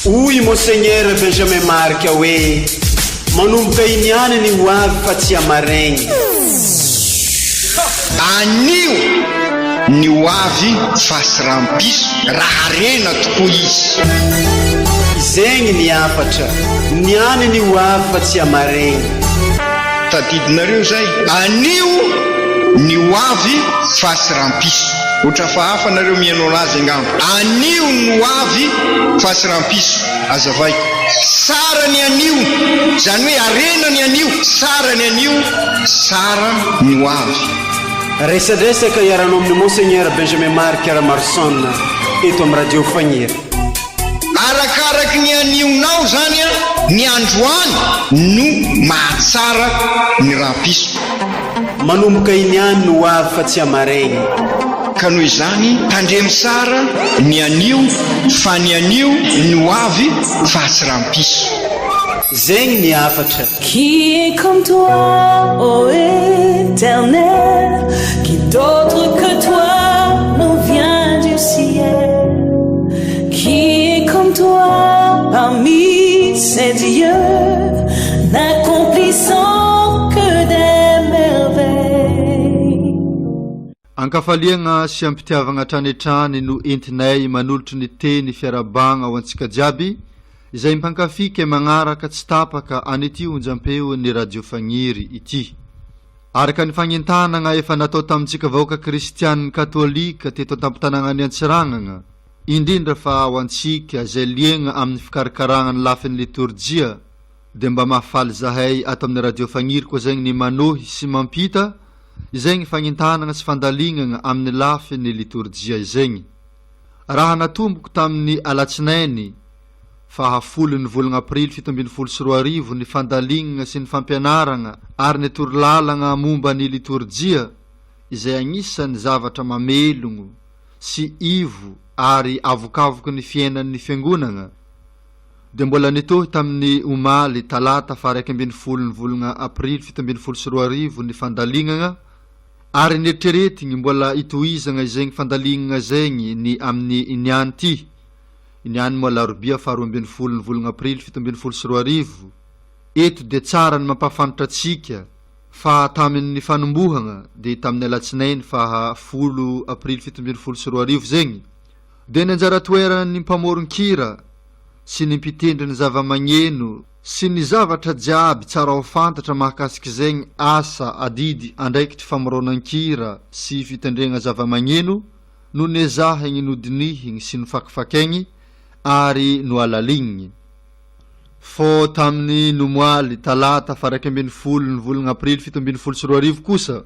Hoy Monseigneur Benjamin Marc hoe manomboka iniany ny ho avy fa tsy amaregny. Anio ny ho avy fa sy rampiso raha rena tokoa izy. Zegny ny afatra, niany ny ho avy fa tsy amaregny. Tadidinareo zay, anio ny ho avy fa sy rampiso. Otra fa hafa nareo mihaino anazy angamba. Anio ny ho avy fa sy rampiso. Azavaiko, sara ny anio, zany hoe arena ny anio, sara ny anio, sara ny ho avy. Resadresaka iaranao amin'ny Monseigneur Benjamin Marc Aramarson eto amin'ny radio Fagniry. Arakaraky ny anionao zany ny androany no mahatsara ny rampiso. Manomboka iniany no ho avy fa tsy amaregny. Ka noho izany tandremy sara ny anio fa ny anio ny ho avy fa tsy rampiso. Zegny ny afatra. Qui est comme toi, ô Éternel, qui d'autre que toi nous vient du ciel? Qui est comme toi parmi ces dieux, n'accomplissant que des merveilles? Ankafaliagna sy ampitiavagna hatranetrany no entinay manolotry ny teny fiarabagna ho antsika jiaby izay mipankafika magnaraka tsy tapaka an'ity onjam-peo ny radio Fagniry ity. Araka ny fagnentanagna efa natao tamintsika vahoaka kristianina katolika teto an-tampon-tanàna ny Antsiragnana, indrindra fa ho antsika izay liagna amin'ny fikarakaragna ny lafin'ny liturjia, dia mba mahafaly zahay ato amin'ny radio Fagniry koa zegny ny manohy sy mampita izay ny fagnentanagna sy fandalignana amin'ny lafin'ny liturjia izegny. Raha natomboko tamin'ny alatsinainy fa 10 volana aprily 1724 ny fandalignana sy ny fampianaragna ary ny torolalagna momba ny liturjia izay agnisan'ny zavatra mamelogno sy ivo ary avokavoko ny fiainan'ny fiangonana. Dia mbola nitohy tamin'ny omaly talata fa 12 volana aprily 1724 ny fandalignana ary neritreretigny mbola itohizagna izegny fandalignana zegny ny amin'ny iniany ty. Iniany moa larobia fa 12 volana aprily 1724. Eto dia tsara ny mampafantatra atsika fa tamin'ny fanombohagna dia tamin'ny alatsinainy fa 10 aprily 1724 zegny. Dia ny anjara toerana ny mpamoron-kira sy ny mpitendry ny zava-magneno sy ny zavatra jiaby tsara ho fantatra mahakasiky zegny asa adidy andraikitry famoronan-kira sy fitendregna zava-magneno no nezahigny nodinihigny sy ny fakifakaigny ary no alaligniny. Fô tamin'ny nomoaly talata fa 12 volana aprily 1724 kosa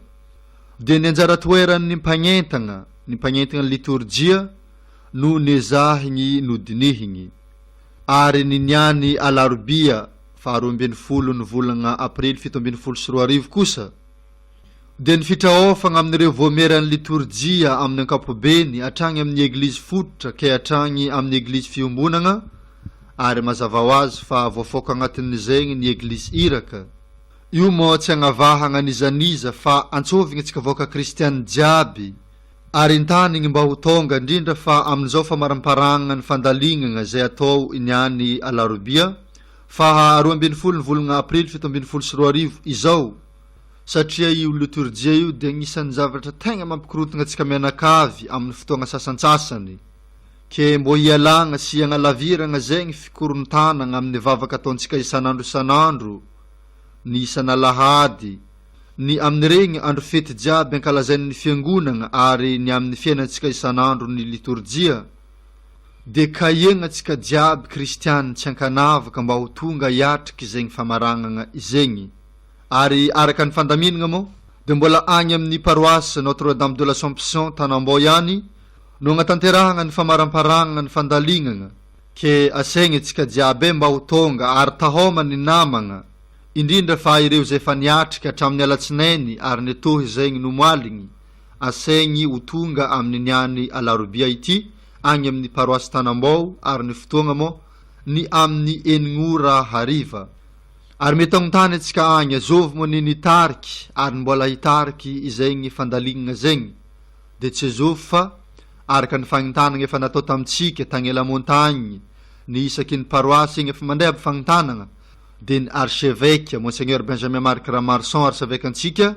dia ny anjara toerany ny mpagnentagna ny liturjia no nezahigny nodinihigny. Ary ny niany alarobia fa 12 volana aprily 1724 kosa dia ny fitraofagna amin'ireo voameran'ny liturjia amin'ny ankapobeny hatrany amin'ny eglizy fototra ke hatrany amin'ny eglizy fiombonana ary mazava ho azy fa voafoka agnatin'izegny ny eglizy iraka. Io moa tsy agnavahagna nizaniza fa antsovigna antsika vahoaka kristiany jiaby ary intanigny mba ho tonga indrindra fa amin'izao famaramparanana ny fandalignana izay atao iniany alarobia fa 12 volana aprily 1724 izao. Satria io liturjia io dia agnisan'ny zavatra tegna mampikorotana antsika mianakavy amin'ny fotoagna sasantsasany ke mbo hialagna sy agnalaviragna zegny fikorontanagna amin'ny vavaka ataontsika isanandro, ny isanalahady, ny amin'iregny andro fety jiaby ankalazain'ny fiangonana ary ny amin'ny fiainantsika isanandro ny liturjia. Dia kahiagna antsika jiaby kristiany tsy ankanavaka mba ho tonga hiatriky zegny famaragnana izegny. Ary araka ny fandaminagna moa dia mbola agny amin'ny paroisse Notre-Dame de l'Assomption Tanambao ihany no agnatanterahagna ny famaramparanana ny fandalignana ke asaigny antsika jiaby mba ho tonga ary tahoma ny namagna indrindra fa ireo izay efa niatrika hatramin'ny alatsinainy ary nitohy zegny nomoaligny asaigny ho tonga amin'ny niany alarobia ity agny amin'ny paroisse Tanambao ary ny fotoagna moa ny amin'ny 9 hariva. Ary mety agnontany antsika agny azovy moa ny nitariky ary mbola hitariky izegny fandalignana zegny. Dia tsy azovy fa araka ny fagnentanagna efa natao tamintsika tagny la montagne ny isaky ny paroasy igny efa mandray aby fagnotanagna dia ny archevêque monseigneur Benjamin Marc Ramarson archevêque antsika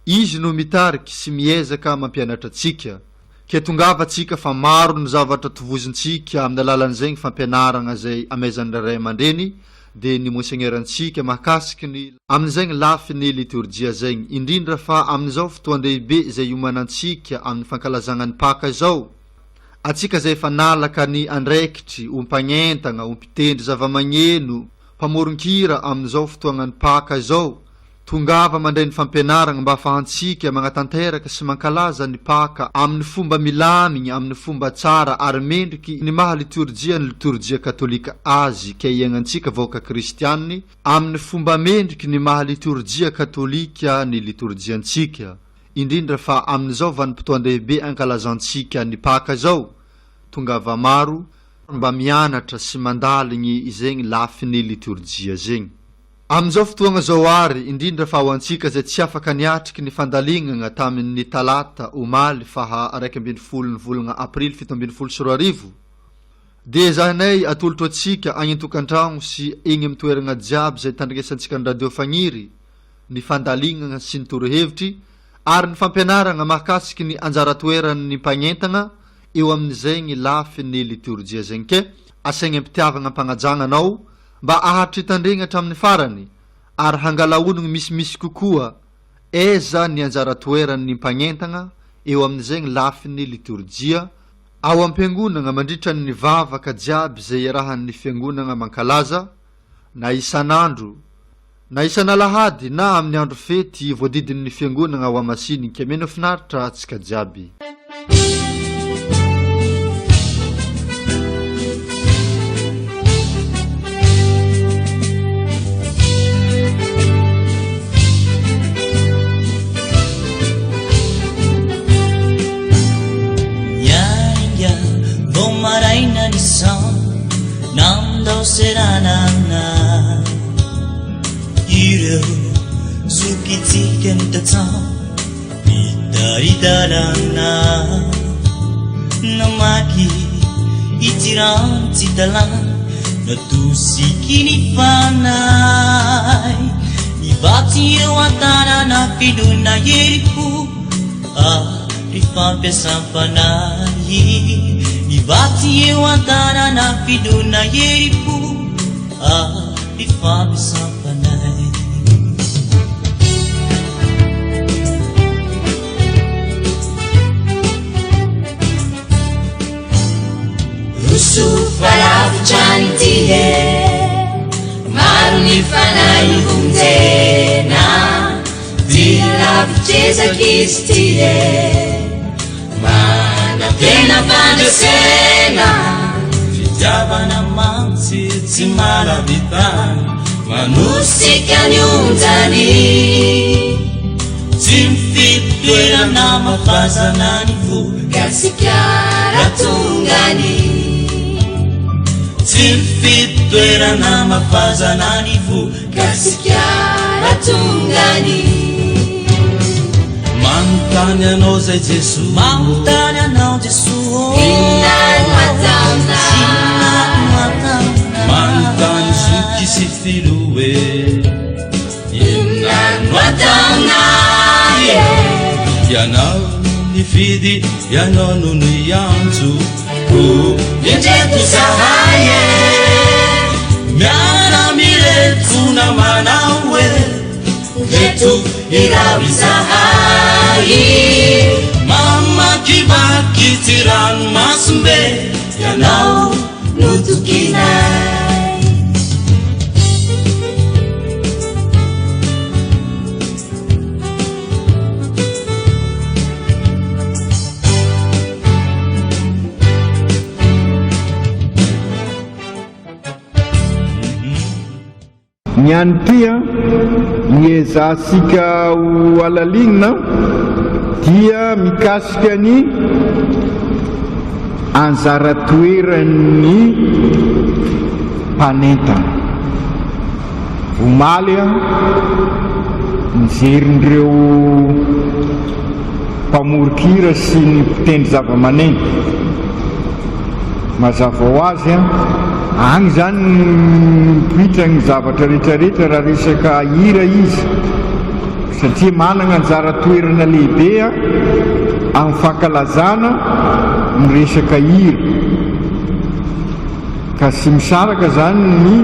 izy no mitariky sy miezaka mampianatra atsika ke tongava atsika fa maro ny zavatra tovozontsika amin'ny alalan'izay fampianaragna zay amezan'ny ray aman-dreny dia ny monseigneur antsika mahakasiky ny amin'izay ny lafy ny liturgia zegny indrindra fa amin'izao fotoan-dehibe zay iomanantsika amin'ny fankalazagna ny paka izao atsika zay efa nalaka ny andraikitry ompagnentagna ompitendry zava-magneno mpamoronkira amin'izao fotoagna ny paka izao tongava mandray ny fampianaragna mba afahantsika magnatanteraka sy mankalaza ny paka amin'ny fomba milamigny amin'ny fomba tsara ary mendriky ny maha liturgia ny liturgia katolika azy ke iagnantsika vahoaka kristianiny amin'ny fomba mendriky ny maha liturgia katolika ny liturgiantsika indrindra fa amin'izao vanim-potoan-dehibe ankalazantsika ny paka izao tongava maro mba mianatra sy mandaligny izegny lafy ny liturgia zegny amin'izao fotoagna zao ary indrindra fa ho antsika zay tsy afaka niatriky ny fandalignana tamin'ny talata omaly faha 1 ny volagna aprily 7 dia zahanay atolotra atsika agny an-tokantragno sy igny amin'ny toeragna jiaby zay tandrignesantsika ny radio fagniry ny fandalignana sy ny torohevitry ary ny fampianaragna mahakasiky ny anjara toeran'ny mpagnentagna eo amin'izay ny lafy ny liturgia zegny ke asaigny ampitiavagna mpagnajanganao mba ahatry tandregna hatramin'ny farany ary hangalaonigny misimisy kokoa eza ny anjara toeran'ny mpagnentagna eo amin'izay ny lafy ny liturgia ao am-piangonagna mandritra ny vavaka jiaby zay iarahan'ny fiangonagna mankalaza na isan'andro na isan'alahady na amin'ny andro fety voadidin'ny fiangonagna ao amasiny ke meno finaritra atsika jiaby Maraina ni sang nam do seranana iro zukitiken tata dari dalana namaki itiran titalan natusikini panai ibati watana na fiduna yeriku rifampe sampanai ibati watana na fiduna yeriku rifampe sampanai Usufalafichani tihe maruni fanai humtena dilaficheza kistihe tena pandesena Fijabana mansi tsimara vitani manusika nyumtani Simfitwera na mafazanani fu kasikara tungani Simfitwera na mafazanani fu kasikara tungani Mantanya no ze Jesu Mantanya no Jesu Inan watauna Mantanya suki si filue Inan watauna Yanao ni fidi Yanonu ni yanzu Yenjetu sahaye Miana miretu na manawe Yetu irawisahai Mama kibaki tiran masmbe Yanau nutukinai Nyany tia niezasika ho alalignina dia mikasika ny anjara toeran'ny mpanentana omaly mijerindreo mpamorokira sy ny mpitendry zava-maneno mazava ho azy agny zany mipoitra ny zavatra rehetrarehetra raha resaka hira izy, satria manana anjara toerana lehibe amin'ny fankalazana ny resaka hira, ka sy misaraka zany ny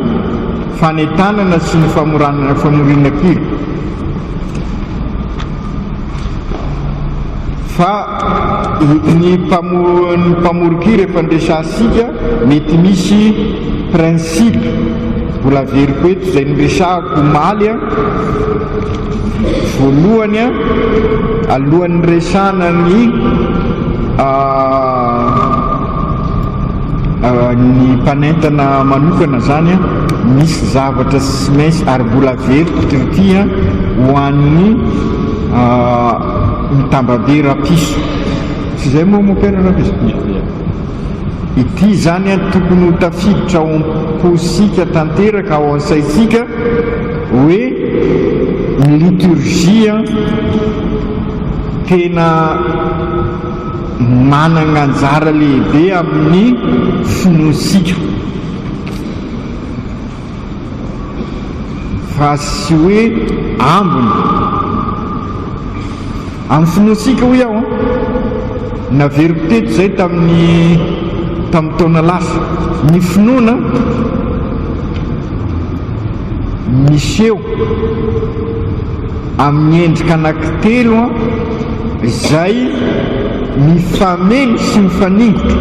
fanentanana sy ny famoriana-kira. Fa ny mpamorokira efa ndresasika mety misy principe mbola veriko eto izay niresahako maly voalohany alohan'ny resana ny mpanentana manokana zany misy zavatra sy mainsy ary mbola veriko tirity ho an'ny mitambabe rapiso, sy zay moa mopera rapiso ity zany tokony ho tafiditra ao am-posika tanteraka ao ansaitsika hoe ny liturgia tena manana anjara lehibe amin'ny finoansika, fa sy hoe ambiny amin'ny finoansika ho iaho naveriko teto zay tamin'ny taona lasa, ny finoana miseho amin'ny endrika anankitelo izay mifameny sy mifaningotra,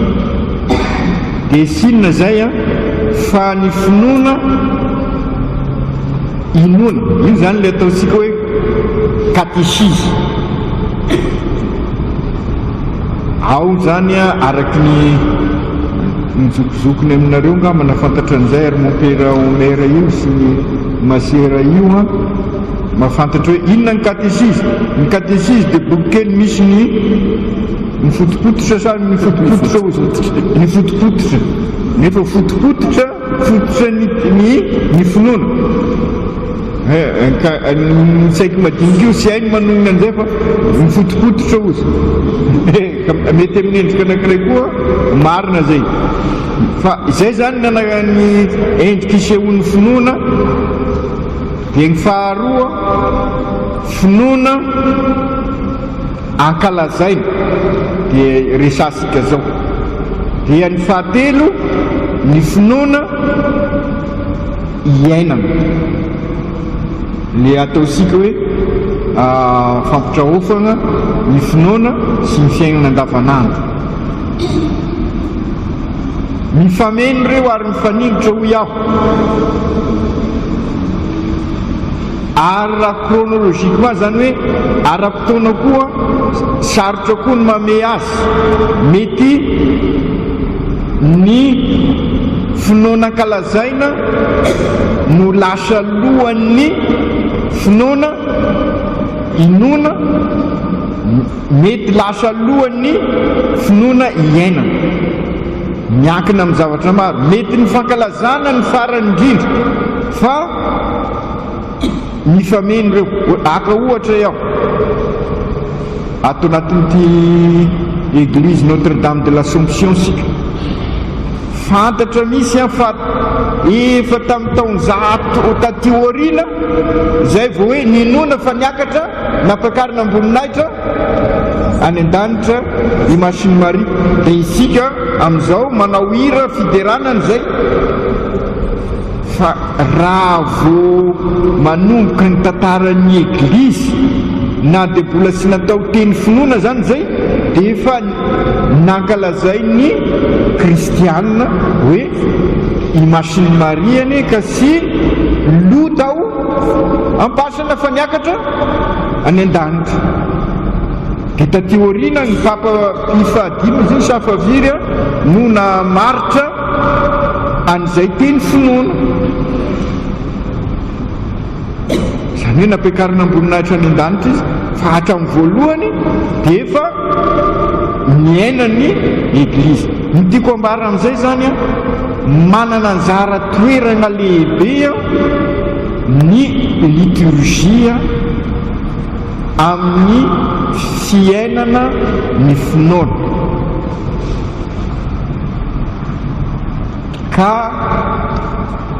dia sinona zay fa ny finoana inoana, io zany le ataontsika hoe catéchisme. Ao zany araky ny zokizokony aminareo ngamba nafantatra an'izay ary mompera omera io sy ny masera io mahafantatra hoe inona ny catéchisme. Ny catéchisme dia boky kely misy ny fotopototra sa ny fotopototra ny fotopototra, nefa fotopototra ny finoana saiko madinika io sy hainy manonona an'izay fa mifotopototra ozy mety amin'ny endrika anankiray koa marina zay, fa izay zany nanany endrika isehoan'ny finoana. Dia ny faharoa finoana ankalazaina dia resasika zao, dia ny fahatelo ny finoana iainana le ataosika hoe fampitrahofana ny finoana sy ny fiainana andavanandro. Mifameny reo ary mifaningotra ho iaho, ary raha chronologiquement zany hoe ara-potoana koa sarotra koa ny mame azy, mety ny finoana ankalazaina no lasa lohan'ny finoana inoana, mety lasa lohan'ny finoana iainana, miankina amin'ny zavatra maro. Mety ny fankalazana ny farany indrindra, fa mifameny reo. Aka ohatra iaho ato anatin'ity église Notre-Dame de l'Assomption sika, fantatra misy fa efa tamin'ny taonjato taty aoriana zay vao hoe ninona fa niakatra nampakarina amboninahitra any an-danitra i Masiny Maria. Dia isika amin'izao manao hira fideranana zay, fa raha vao manomboka ny tantaran'ny eglizy na dia mbola sy natao teny finoana zany zay, dia efa nankalazay ny kristianina hoe i Masiny Maria ane ka sy lotao ampasana fa niakatra any an-danitra. Dia taty aoriana ny papa Pifahadimy zay safaviry no namaritra an'izay teny finoana, zany hoe nampiakarina amboninahitra any an-danitra izy, fa hatramin'ny voalohany dia efa miaina ny eglizy. Ny tiako ambara amin'izay zany manana anjara toerana lehibe ny liturgia amin'ny fiainana ny finoana, ka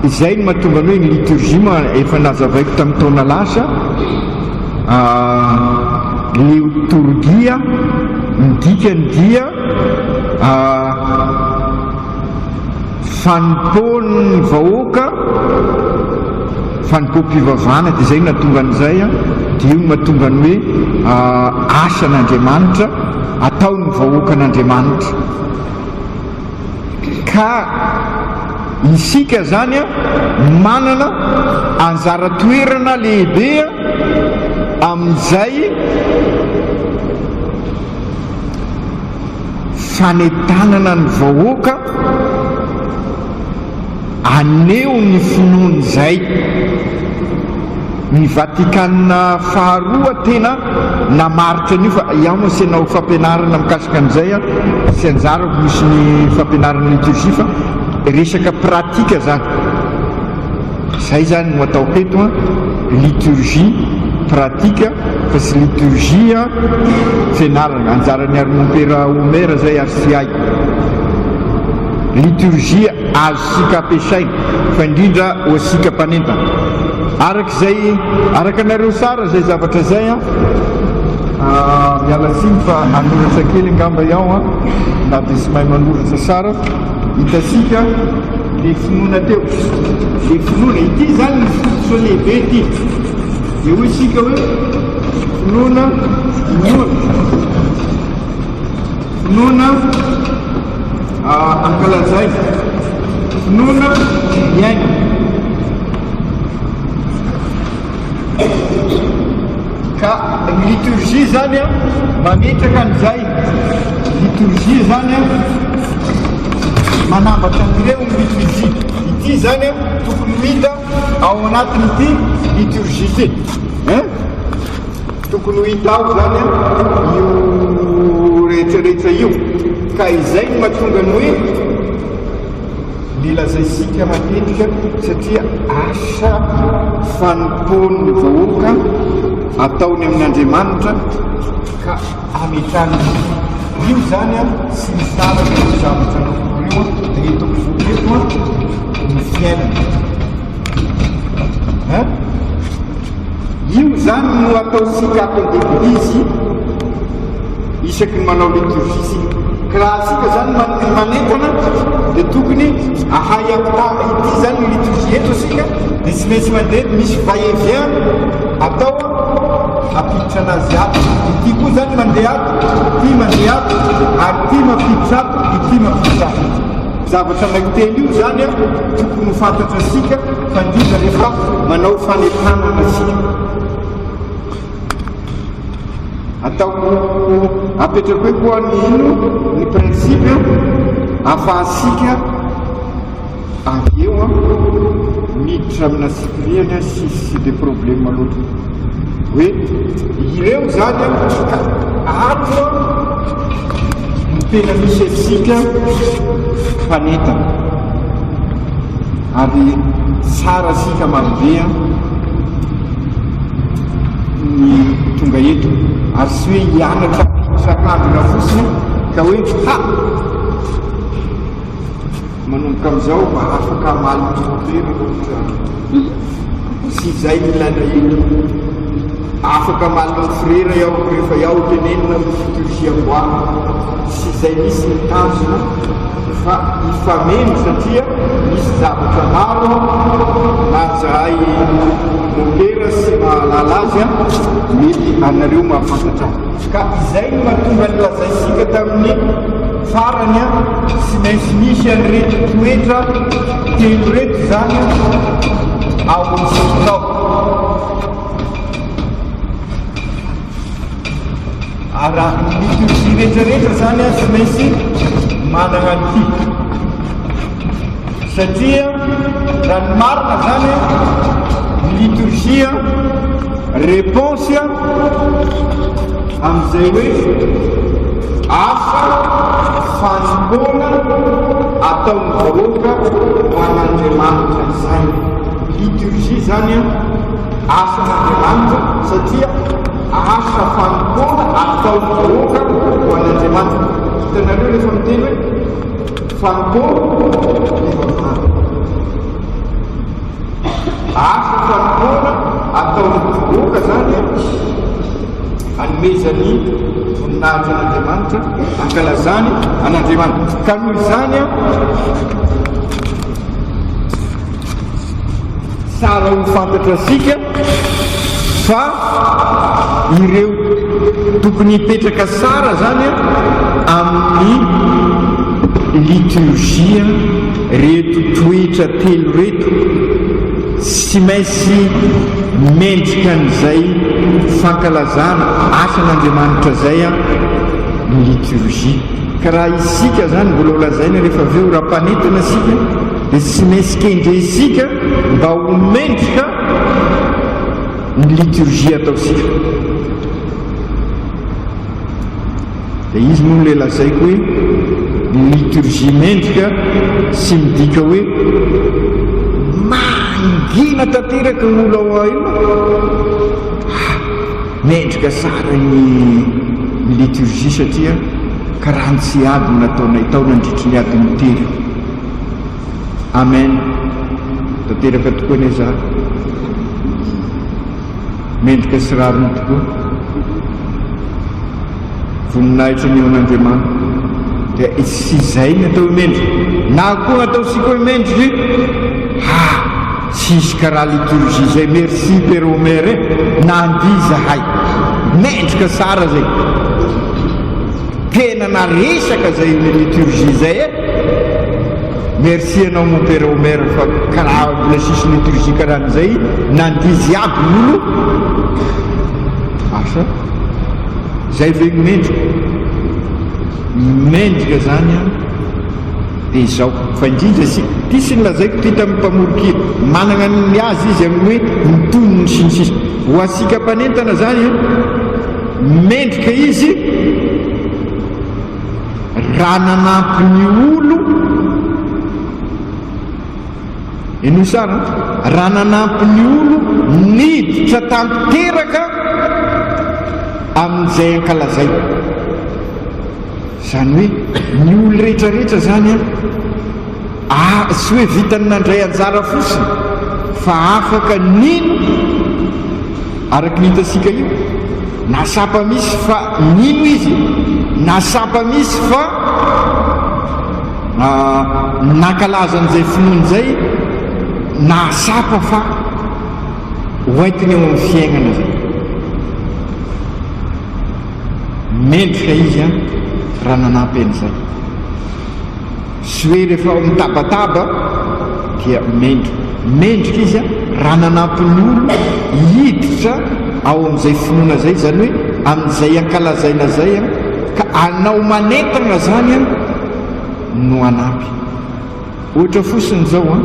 izay no mahatonga ny hoe ny liturgie ma efa nazavaiko tamin'ny taona lasa liturgia midika ny dia fanompoan'ny vahoaka fanompoam-pivavahana dia izay nahatonga an'izay dia io mahatonga ny hoe asan'Andriamanitra ataon'ny vahoaka an'Andriamanitra ka isika zany manana anjara toerana lehibe amin'izay fanetanana ny vahoaka aneo ny finoany izay. Ny Vaticanina faharoa tena namaritra an'io fa iaho moa sy anao fampianarana mikasika an'izay sy anjarako misy ny fampianarana liturgie fa resaka pratika zany. Zay zany no ataoko eto liturgie pratika fa sy liturgie fianarana anjarany Armompera Homera zay ary sy haiko. Liturgie azosika ampiasaina fa indrindra ho asika mpanentana arak'izay araka anareo sara zay zavatra zay miala tsiny fa anoratsa kely angamba iaho na dia sy mahay manoratra sara hitasika le finoana teo le finoana ity zany ny fototra lehibe ity dia hoy isika hoe finoana finoana ankalazay finoana miaina ka ny liturgie zany mametraka an'izay liturgie zany manambatra an'ireo ny liturgie ity zany tokony hita ao anatin'ity liturgie ity tokony hita ao zany io rehetrarehetra io ka izay no mahatonga ny hoe nilazaisika matetika satria asa fanompoan'ny vahoaka ataony amin'Andriamanitra ka ametrany io zany sy misaraka ny zavatra reo dia etoko voeto ny fiainana io zany no ataosika atondeglizy isaky ny manao liturgie sika ka raha sika zany manentana dia tokony ahay amina ity zany ny liturgie eto sika dia tsy maintsy mandeha misy va-et-vient atao apiditra anazy ato ity koa zany mandeha ato ity mandeha ato ary ity mapiditra ato ity mapiditra ato zavatra anankitelo io zany tokony ho fantatra sika fa indrindra rehefa manao fanentanana sika ataoko apetrako hoe koa ny ino ny principe ahafahasika avy eo miditra amina sipiriany sisy de problème loatra hoe ireo zany ka ato ny tena misy asika mpanetana ary tsara sika marobe ny tonga eto ary sy hoe hianatra sakandrona fosiny ka hoe manomboka am'izao mba afaka malitompera sy zay milana eto afaka maliny frera iaho rehefa iaho tenenina amin'ny liturgie amboana sy zay misy ny tanjona fa ifameno satria misy zavatra maro na zahay mopera sy mahalalazy mety anareo mahafantatra ka izay no mahatonga ny lazaisika tamin'ny farany sy maintsy misy an'reto toetra telo reto zany ao amin'izao raha liturgie rehetrarehetra zany sy maintsy manana an'ity satria raha ny marina zany ny liturgie réponse amin'izay hoe asa fanompoana ataon'ny vahoaka ho an'Andriamanitra izay liturgie zany asan'Andriamanitra satria asa fanompoana ataon'ny vahoaka ho an'Andriamanitra hitanareo rehefa miteny hoe fampona asa fampona atao boka zany anomezany voninahitra an'Andriamanitra ankalazany an'Andriamanitra ka noho izany tsara ho fantatra asika fa ireo tokony hipetraka tsara zany amin'ny liturgia reto toetra telo reto sy maintsy mendrika an'izay fankalazana asan'Andriamanitra zay ny liturgia ka raha isika zany mbola ho lazaina rehefa avy eo raha mpanentana sika dia tsy maintsy kendre isika mba ho mendrika ny liturgia ataosika. dia izy moa le lazaiko hoe ny liturgie mendrika sy midika hoe mangina tanteraka ny olo ao io mendrika tsara ny liturgie satria karaha ny tsy ady nataonay tao nandritry ny ady mitely. Amen. Tanteraka tokoa ny za mendrika sy rariny tokoa voninahitra ny eo an'Andriamanitra dia tsy izay ny atao mendrika na koa ataosika hoe mendrika tsisy karaha liturgie zay. Merci Père Omer nandiza hay mendrika tsara zay tena naresaka zay ny liturgie zay merci anao mon Père Omer fa karaha mbola sisy liturgie karaha an'izay nandizy aby olo asa zay ve mendrika zany dia izao fa indrindra ty sy nylazaiko ty tamin'ny mpamorokira manana ny azy izy amin'ny hoe mitonony sinisisy ho asika mpanentana zany mendrika izy raha nanampy ny olo eno sara raha nanampy ny olo niditra tanteraka amin'izay ankalazay zany hoe ny olo rehetrarehetra zany sy hoe vitany nandray anjara fosiny fa afaka nino araky nihitasika io nasapa misy fa nino izy nasapa misy fa nankalaza an'izay finoany zay nasapa fa hoentiny eo amin'ny fiainana zay mendrika izy raha nanampy an'izay sy hoe rehefa mitabataba dia mendrika izy raha nanampy ny olo hiditra ao amin'izay finoana zay zany hoe amin'izay ankalazaina zay ka anao manentana zany no anampy ohatra fosiny zao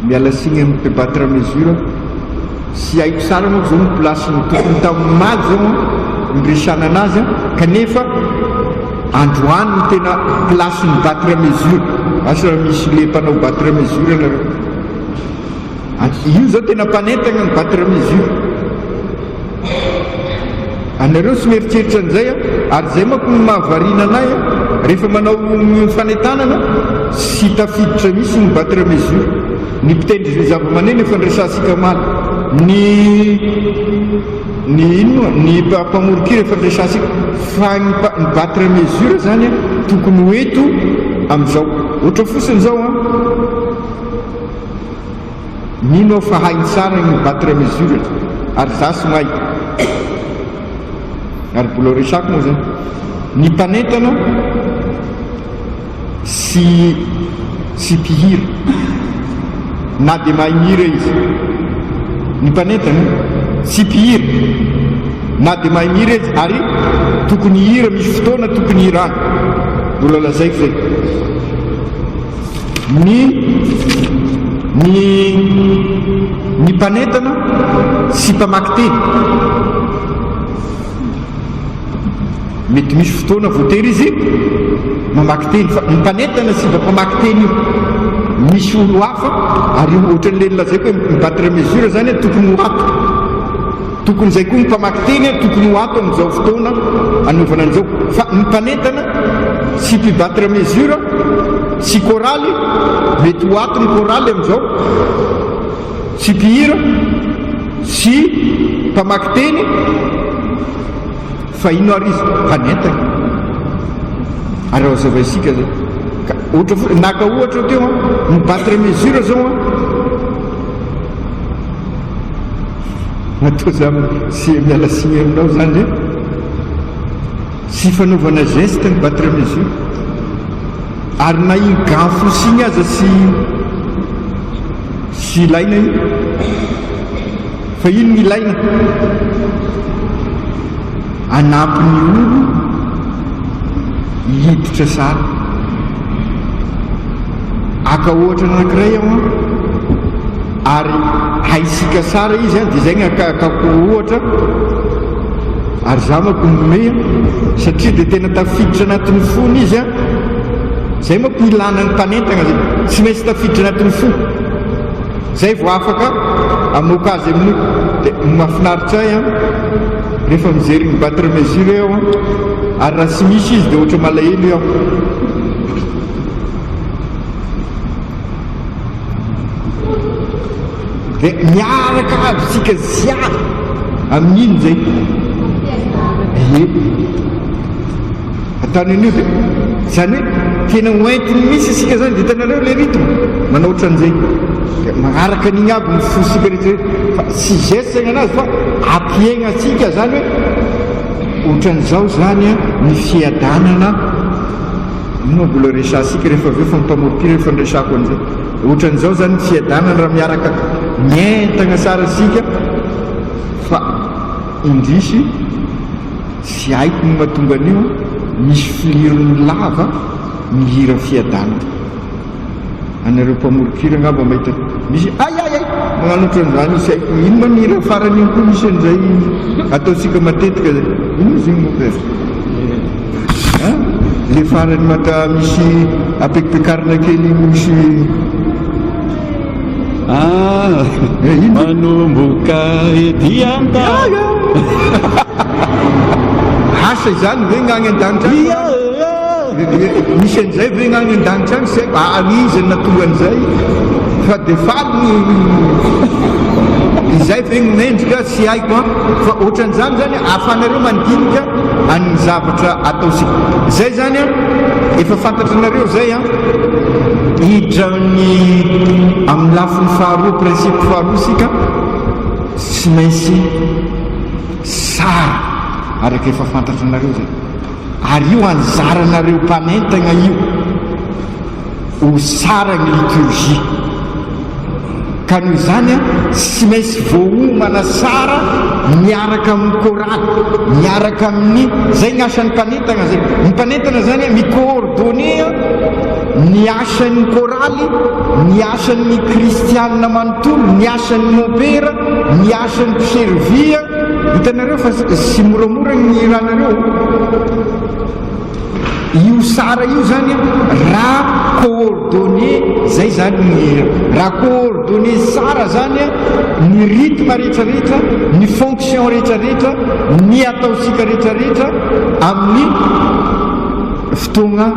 miala signy amin'ny pebatra mesure sy haiko sara moa zao ny plasiny tokony tamin'ny maty zao miresana anazy kanefa androany ny tena plasiny batre mesure asa misy le mpanao batre mesure nareo io zao tena mpanentana ny batre mesure anareo sy mieritreritra an'izay ary zay manko ny mahavarina anay rehefa manao fanentanana sy tafiditra misy ny batre mesure ny mpitendry zava-maneno efa nresantsika maly ny ino ny mpamorokira efa nresantsika fa ny batre mesure zany tokony hoeto amin'izao ohatra fosiny zao nino fa hainy tsara ny batre mesure ary za sy mahay ary mbola resako moa zany ny mpanentana sy mpihira na dia mahay mihira izy ny mpanentana sy mpihira na dia mahay mihira izy ary tokony hira misy fotoana tokony hirana mbola lazaiko zay ny mpanentana sy mpamaky teny mety misy fotoana voatery izy mamaky teny fa ny mpanentana sy mba mpamaky teny io misy olo hafa ary ohatran'le lazaiko hoe mibatre mesure zany tokony ho ato tokony zay koa ny mpamaky teny tokony ho ato amin'izao fotoana anaovana an'izao fa ny mpanentana sy mpibatra mesure sy koraly mety ho atony koraly am'izao sy mpihira sy mpamaky teny fa ino ary izy mpanentana ary ao zavaisika zay ka ohatra naka ohatra teo mibatra mesure zao natao za sy miala signy aminao zany zay sy fanaovana geste mibatra mesure ary na iny ganfosiny aza sy ilaina iny fa ino ny ilaina anampiny olo hiditra sara aka ohatra anankiray ao ary haisika sara izy dia zay akako ohatra ary za mako nomea satria dia tena tafiditra anatin'ny fony izy zay mako ilana ny mpanentana zay tsy maintsy tafiditra anatin'ny fo zay vo afaka amoaka azy amin'io dia mahafinaritra ay rehefa mijery mibatre mesure eo ary raha tsy misy izy dia ohatra malahelo eo dia miaraka aby sika ziady amin'iny zay ataony an'io dia zany hoe tena hoentiny misy isika zany dia hitanareo le rythme manao ohatran'izay magnaraka an'igny aby ny fosika rehetrarehetra fa sy geste agny anazy fa ampiaigna atsika zany hoe ohatran'izao zany ny fiadanana ino mbola resasika rehefa aveo fa mimpamorokira rehefa nresako an'izay ohatran'izao zany ny fiadanana raha miaraka mientagna sara sika fa indrisy sy haiko ny mahatonga an'io misy filirony lava mihira fiadanana anareo mpamorokira ngamba mahita misy ay magnano ohatran'izany isy haiko ino manira farany iny koa misy an'izay ataosika matetika zay ino izy igny moka le farany mata misy apekpekarina kely misy manomboka ety andaga asa izany ve gnagny an-danitra misy an'izay ve gnagny an-danitra agny sy izy natonga an'izay fa de faly izay ve gnendrika sy haiko fa ohatran'izany zany ahafanareo mandinika any zavatra ataosika zay zany efa fantatranareo zay hidrany amin'ny lafiny faharoa principe faharoa sika sy mainsy sara araka efa fantatranareo zay ary io anjaranareo mpanentagna io ho sara ny liturgie ka noho izany sy mainsy voaomana sara miaraka amin'ny koraly miaraka amin'ny zay ny asan'ny mpanentana zay ny mpanentana zany micoordonné ny asan'ny koraly ny asan'ny kristianina manontolo ny asan'ny mopera ny asan'ny mpiservia hitanareo fa sy moramora ny ranareo io sara io zany raha coordonné zay zany raha coordonné sara zany ny rythme rehetrarehetra ny fonction rehetrarehetra ny ataosika rehetrarehetra amin'ny fotoagna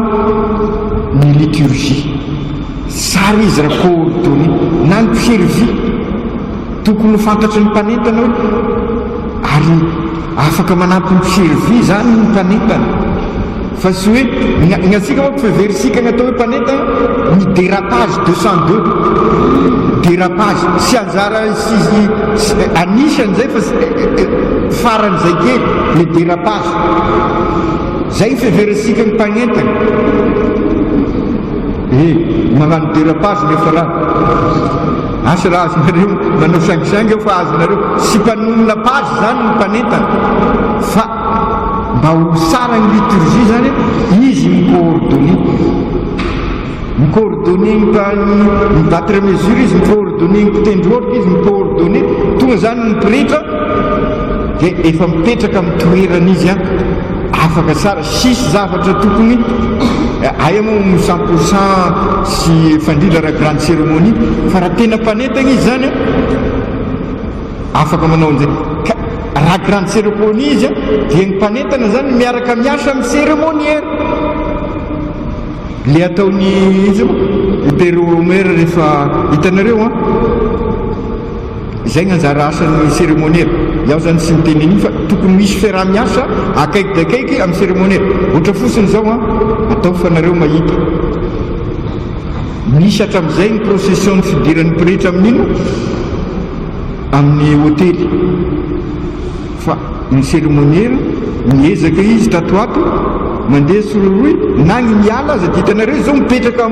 ny liturgie sara izy raha coordonné na ny mpiservi tokony ho fantatry ny mpanentana hoe ary afaka manampy ny mpiservi zany ny mpanentana fa sy hoe gnatsika moa mpiverisika gnatao hoe mpanentana ny dérapage 202 dérapage sy anjara anisan'izay fa faran'izay kely le dérapage zay fiverisika ny mpanentana magnano dérapage nefa raha asa raha azonareo manao sangisangy eo fa azonareo sy mpanonona page zany ny mpanentana fa mba ho sara ny liturgie zany izy micoordonné mibatre mesure izy micoordonné ny mpitendrorika izy micoordonné tonga zany ny mpirehetra dia efa mipetraka amin'ny toeran'izy afaka sara sisy zavatra tokony aya moa 100% sy fandrila raha grande cérémonie fa raha tena mpanentana izy zany afaka manao an'izay raha grande cérémonie izy dia ny mpanentana zany miaraka miasa amin'ny cérémoniaire le ataony izy teromera rehefa hitanareo a zay gn'anjara asan'ny cérémoniaire iaho zany sy miteny an'iny fa tokony misy fiarah-miasa akaiky da akaiky amin'ny cérémoniaire ohatra fosiny zao a atao fanareo mahita misy hatram'izay ny procession ny fidiran'ny pretra amin'ino amin'ny hôtely fa ny cérémoniaire miezaka izy tatoato mandeha soloroy na gny miala aza dia hitanareo zao mipetraka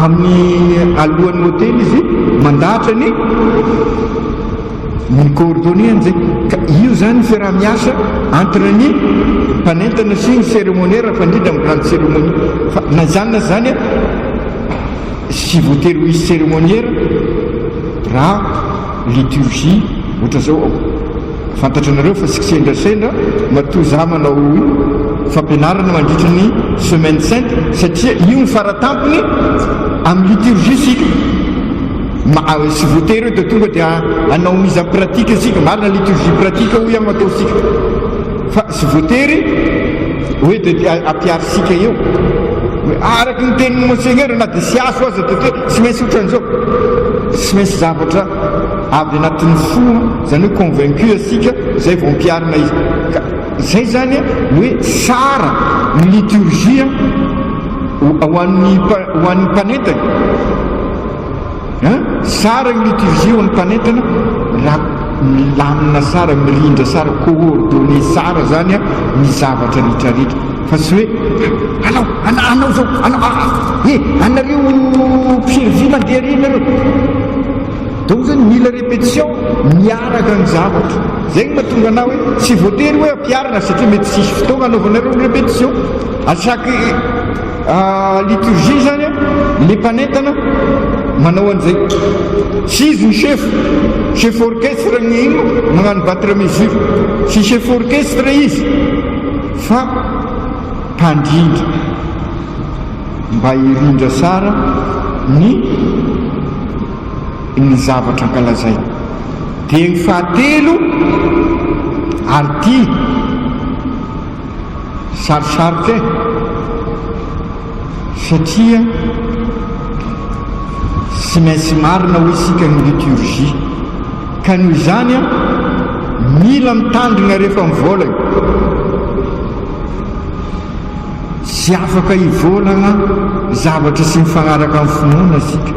amin'ny alohan'ny hôtely izy mandahatra ny coordonné an'izay ka io zany fiarah-miasa entre ny mpanentana sy ny cérémoniaire fandrindra amin'ny grande cérémonie fa na zany na zany sy voatery ho izy cérémoniaire raha liturgie ohatra zao fantatra anareo fa sy kisendrasendra matoa za manao fampianarana mandritra ny semaine sainte satria io ny faratampony amin'ny liturgie sika sy voatery hoe da tonga dia anao mise en pratique sika marina liturgie pratique ho ihany atao sika fa sy voatery hoe da ampiary sika eo hoe araky ny tenin'ny monseigneur na dia sy aso aza da sy maintsy otran'izao sy maintsy zavatra avy anatin'ny fo zany hoe convaincu asika zay vao mpiarina izy ka zay zany hoe sara ny liturgie ho an'ny mpanentana sara ny liturgie ho an'ny mpanentana raha milamina sara mirindra sara coordonné sara zany ny zavatra ritraritra fa sy hoe anao zao anareo mpiservi mandeha ry nareo donc zany mila répétition miaraka ny zavatra zay ny mahatonga anao hoe tsy voatery hoe ampiarina satria mety sisy fotoagna anaovanareo ny répétition à chaque liturgie zany le mpanentana manao an'izay sy izy ny chef orchestre ny ino magnano battre mesure sy chef orchestre izy fa mpandrindra mba hirindra sara ny zavatra ankalazay dia ny fahatelo arty sarosarotra satria sy maintsy marina ho isika ny liturgie ka noho izany mila mitandrina rehefa mivolagna sy afaka hivolagna zavatra sy mifagnaraka amin'ny finoana asika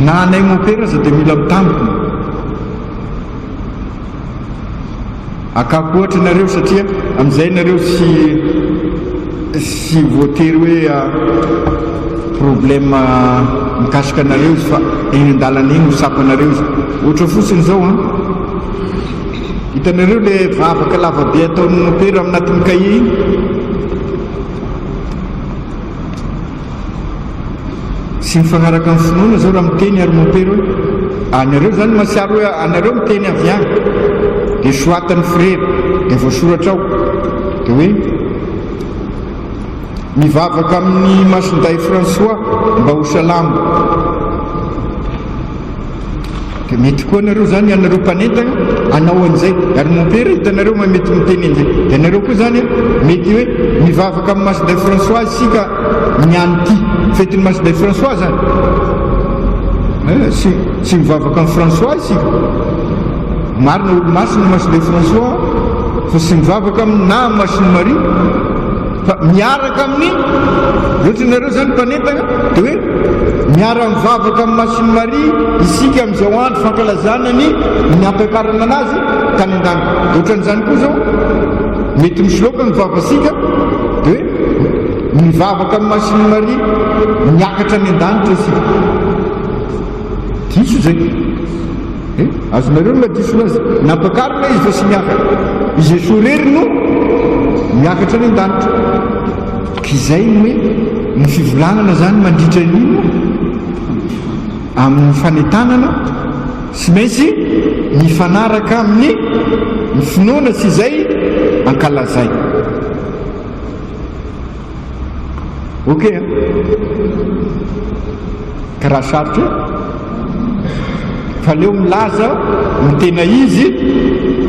na anay mopera za dia mila mitambona akako ohatra nareo satria amin'izay nareo sy voatery hoe problème mikasika anareo izy fa eny an-dalana eny hosapanareo izy ohatra fosiny zao hitanareo le vavaka lavabe ataon'ny mopera aminatin'ny cahier iny sy mifagnaraka amin'ny finoana zao raha miteny ary mopera hoe anareo zany masiaro hoe anareo miteny avy agny dia soatan'ny frera dia voasoratra ao dia hoe mivavaka amin'ny masinday François mba ho salamo dia mety koa anareo zany anareo mpanentana anao an'izay ary mopera hitanareo mety miteny an'izay dia anareo koa zany mety hoe mivavaka amin'ny masinday François isika niany ty fetiny masinday François zany sy mivavaka amin'ny François isika marina olo masiny masinday François fa sy mivavaka na masiny Marie fa miaraka amin'ny ohatra nareo zany mpanentana dia hoe miara mivavaka amin'ny masiny Marie isika amin'izao andro fankalazana ny ampiakarana anazy tany an-dany ohatran'izany koa zao mety misoloka mivavasika dia hoe mivavaka amin'ny masiny Marie miakatra any an-danitra isika diso zay azonareo madiso azy nampakarina izy fa sy miakatra izy esorery no miakatra any an-danitra izay hoe ny fivolagnana zany mandritra an'ino amin'ny fanentanana sy maintsy mifanaraka amin'ny ny finoana sy izay ankalazay ok karaha sarotra fa leo milaza ny tena izy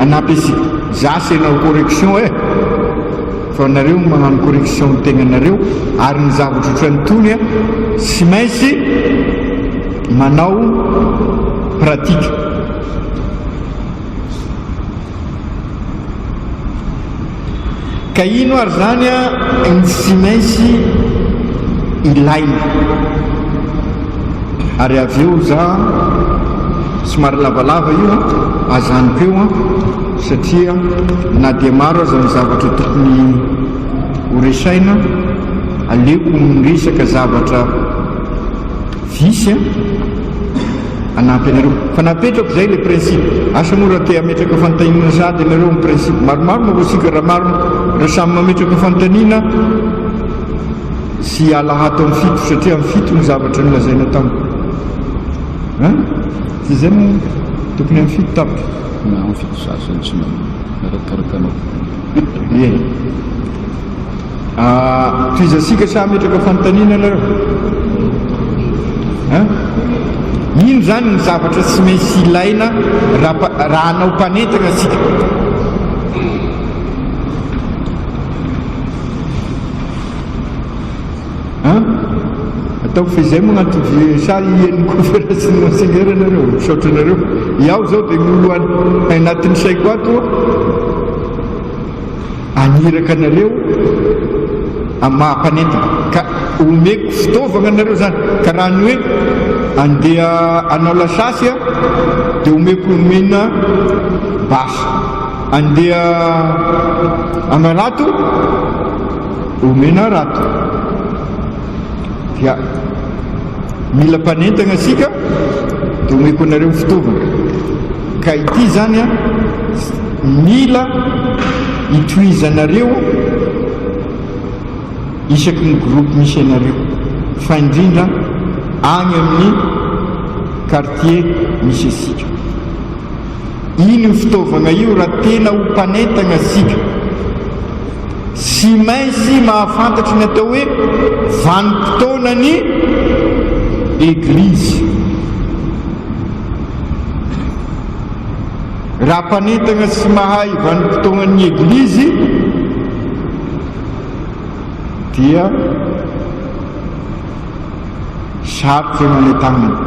anampy asika za sy anao correction fa nareo magnano correction ny tegnanareo ary ny zavatra ohatranytony sy maintsy manao pratika. Ka ino ary zany ny sy maintsy ilaina ary avy eo za somary lavalava io azanoko eo satria na dia maro aza ny zavatra tokony horesaina aleoko miresaka zavatra visy anampy anareo fa napetrako zay le principe asa moa raha te ametraka fantanina sady anareo ny principe maromaro makoasika raha maro raha samy mametraka fantanina sy alahato amin'ny fito satria amin'ny fito ny zavatra nylazaina tamiko sy zay moa tokony amin'ny fito tapitra amin'ny fito sasany tsy marakarakanao toy izasika sa metraka fantanina nareo ino zany ny zavatra tsy maintsy ilaina raha anao mpanentana asika ataoko fa izay magnantovy sa ien'ny conférence ny monseigneur anareo misaotra anareo iaho zao dia noloany anatin'ny saiko ato aniraka anareo mahampanentana ka omeko fitaovana anareo zany ka raha ny hoe andeha anao lasasy dia omeko omena basy andeha amy rato omena rato dia mila mpanentana asika dia omeko anareo fitaovana ka ity zany mila itoizanareo isaky ny groupe misy anareo fa indrindra agny amin'ny quartier misy asika iny ny fitaovana io raha tena ho mpanentana asika sy maintsy mahafantatra ny atao hoe vanim-potoanany eglizy raha mpanentana sy mahay vanim-potoanany eglizy dia sarotra manentanana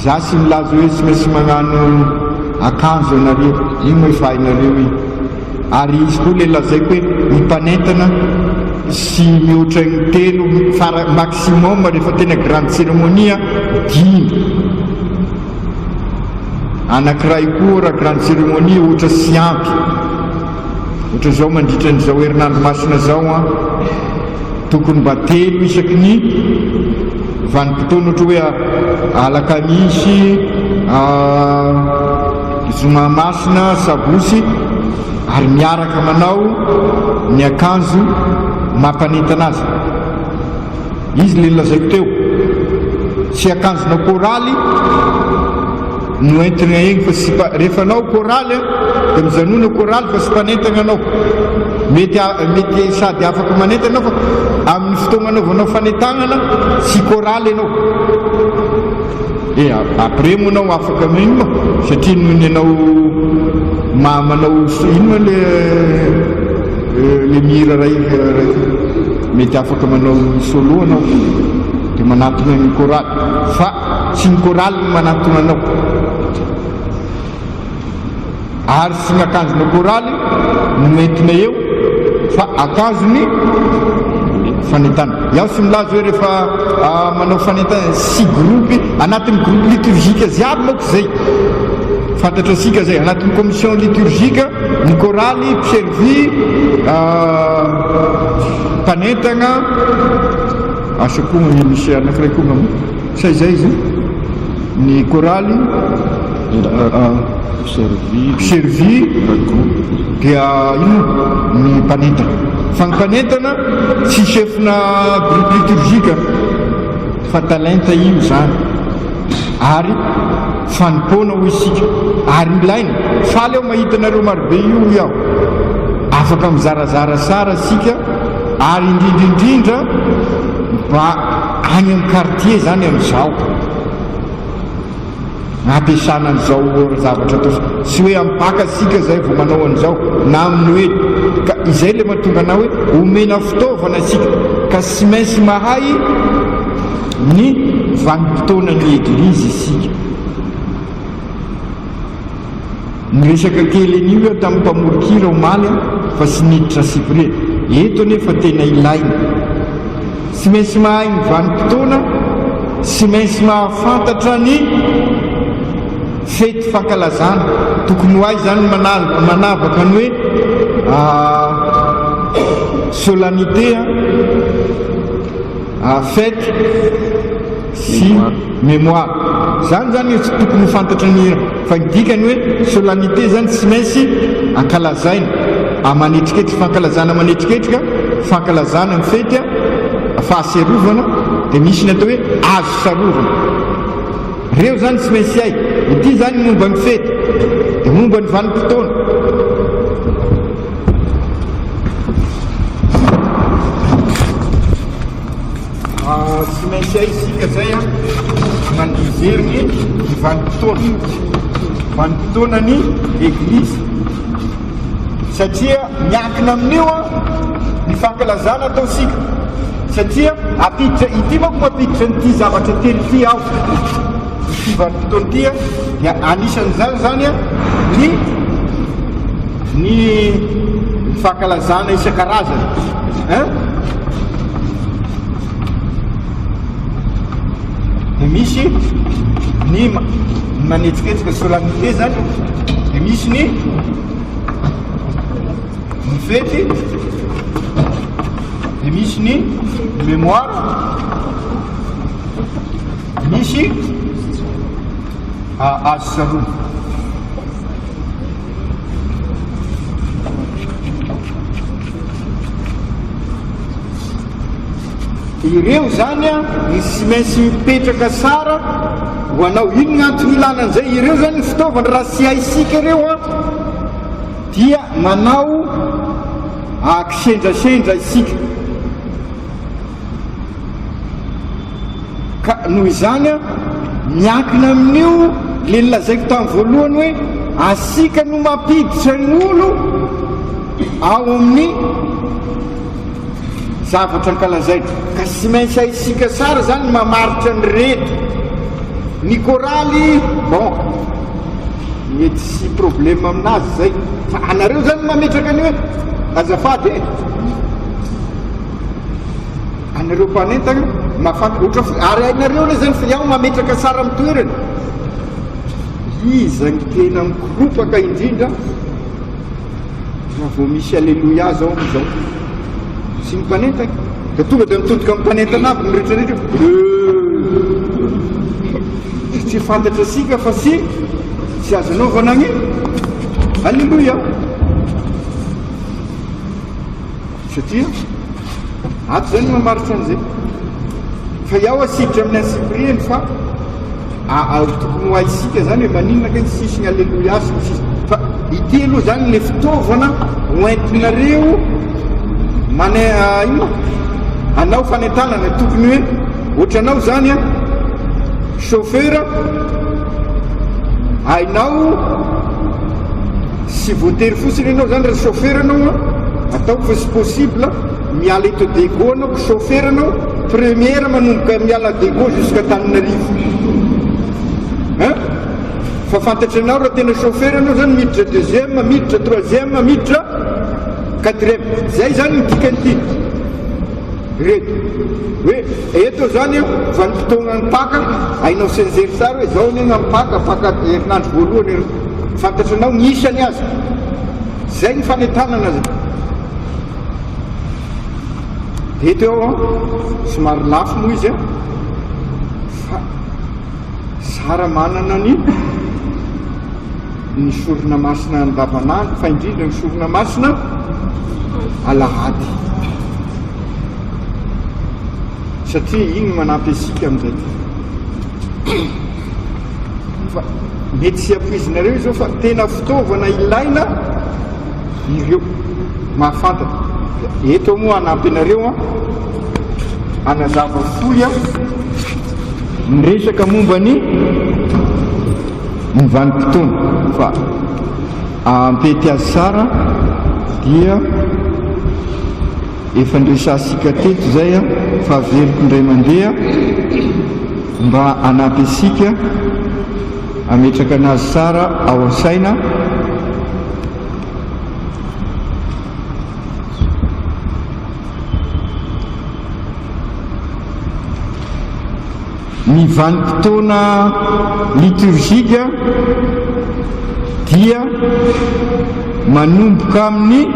za sy milaza hoe tsy maintsy magnano akanjo anareo ino moa efa hainareo iny ary izy koa le lazaiko hoe mimpanentana sy mihoatra ny telo fara maximum rehefa tena grande cérémonie 5 anankiray koa raha grande cérémonie ohatra sy ampy ohatra zao mandritra n'izao herinandro masina zao tokony mba telo isaky ny vanim-potoana ohatra hoe alakamisy zoma masina sabosy ary miaraka manao ny akanjo mampanentana azy izy le lazaiko teo sy akanjonao koraly no entina egny fa sy rehefa anao koraly dia mijanona koraly fa sy mpanentana anao mety sady afaka manentana anao fa amin'ny fotoana anaovanao fanentanana sy koraly anao après moa anao afaka ino satria nohony anao manao ino le mihira raiky mety afaka manao solo anao dia manatona ny koraly fa tsy ny koraly no manatona anao ary sy ny akanjona koraly no mentina eo fa akanjony fanentana iaho sy milaza hoe rehefa manao fanentana sy groupe anatin'ny groupe liturgika ziaby manko zay fantatra asika zay anatin'ny commission liturgika ny koraly mpiservi mpanentana asa koa misy anankiray koa say zay izy ny koraly servi dia ino ny mpanentana fa ny mpanentana tsy chefna groupe liturgika fa talenta io zany ary fanimpona ho isika ary ilaina faly aho mahita anareo marobe io iaho afaka mizarazara sara sika ary indrindraindrindra mba any amin'ny quartier zany amin'izao ampiasana an'izao zavatra atao sy hoe ampaka sika zay vao manao an'izao na amin'ny hoe ka izay le mahatonga anao hoe omena fitaovana sika ka sy maintsy mahay ny vanim-potoana ny eglizy isika. Ny resaka kely an'io eo tamin'ny mpamorokira omaly fa sy niditra sipre eto nefa tena ilaina. Sy maintsy mahay ny vanim-potoana, sy maintsy mahafantatra ny fety fankalazana tokony ho ay zany manavaka ny hoe solennité fête sy mémoire zany zany tokony ho fantatra ny fagidikany hoe solennité zany tsy maintsy ankalazaina amanetriketrika fankalazana manetriketrika fankalazana ny fety fahaserovana dia misy ny atao hoe azo sarovana reo zany tsy maintsy ay ity zany momba ny fety dia momba ny vanim-potoana. Tsy maintsy ay isika zay mandrizeriny ny vanim-potoana ny eglizy satria miankina amin'io ny fankalazana ataosika satria apiditra ity manko mampiditra nyity zavatra telo ty aho ity vanim-potoana ty dia anisan'izany zany ny fankalazana isan-karazany dia misy ny manetsiketsika solennité zany dia misy ny fety dia misy ny mémoire misy azo sarovana. Ireo zany ny sy maintsy mipetraka tsara ho anao ino gn'antony ilanan'izay ireo zany ny fitaovana raha sy haisika ireo dia manao akisendrasendra isika ka noho izany miankina amin'io le nilazaiko tamin'ny voalohany hoe asika no mampiditra ny olo ao amin'ny zavatra ankalazaina ka sy maintsy haisika tsara zany mamaritra ny rety ny koraly bon mety sy problème aminazy zay fa anareo zany mametraka any hoe azafady anareo mpanentana mafanta ary ainareo le zany fa iaho mametraka tsara amin'ny toerana iza ny tena mikoropaka indrindra raha vao misy alleloia zao am'izao sy ny mpanentana da tonga da mitontoka amin'ny mpanentana aby miretraretra tsy fantatra sika fa sy azo anaovana ny alleloia satria ato zany mamaritra an'izay fa iaho asiditra amin'ny ansiprieny fa tokony ho haisika zany hoe maninona ka ny sisy ny alleloia sy sisy fa ity aloha zany le fitaovana hoentinareo ino anao fanentanana tokony hoe ohatranao zany chauffeur hainao sy voatery fotsiny anao zany raha chauffeur anao ataoko fa sy possible miala eto Dego anao chauffeur anao première manomboka miala Dego jusqu'à Tananarivo fa fantatry anao raha tena chauffeur anao zany miditra deuxième miditra troisième miditra quatrième zay zany midikanyity reto hoe eto zany vanim-potoana ny paka hainao senzery tsara hoe zao ny ampaka herinandro voalohany fantatry anao ny isany azy zay ny fanentanana zay eto eo somary lafo moa izy fa sara manana ny sorona masina andavanandro fa indrindra ny sorona masina alahady satria igny manampy asika amin'izay fa mety sy ampoizinareo zao fa tena fitaovana ilaina ireo mahafantatra eto moa anampy anareo anazava foy ny resaka momba ny ny vanim-potoana fa ampety azy sara dia efa ndresasika teto zay a fa averiko indray mandeha mba anampy asika ametraka anazy sara ao an-saina ny vanim-potoana liturgika dia manomboka amin'ny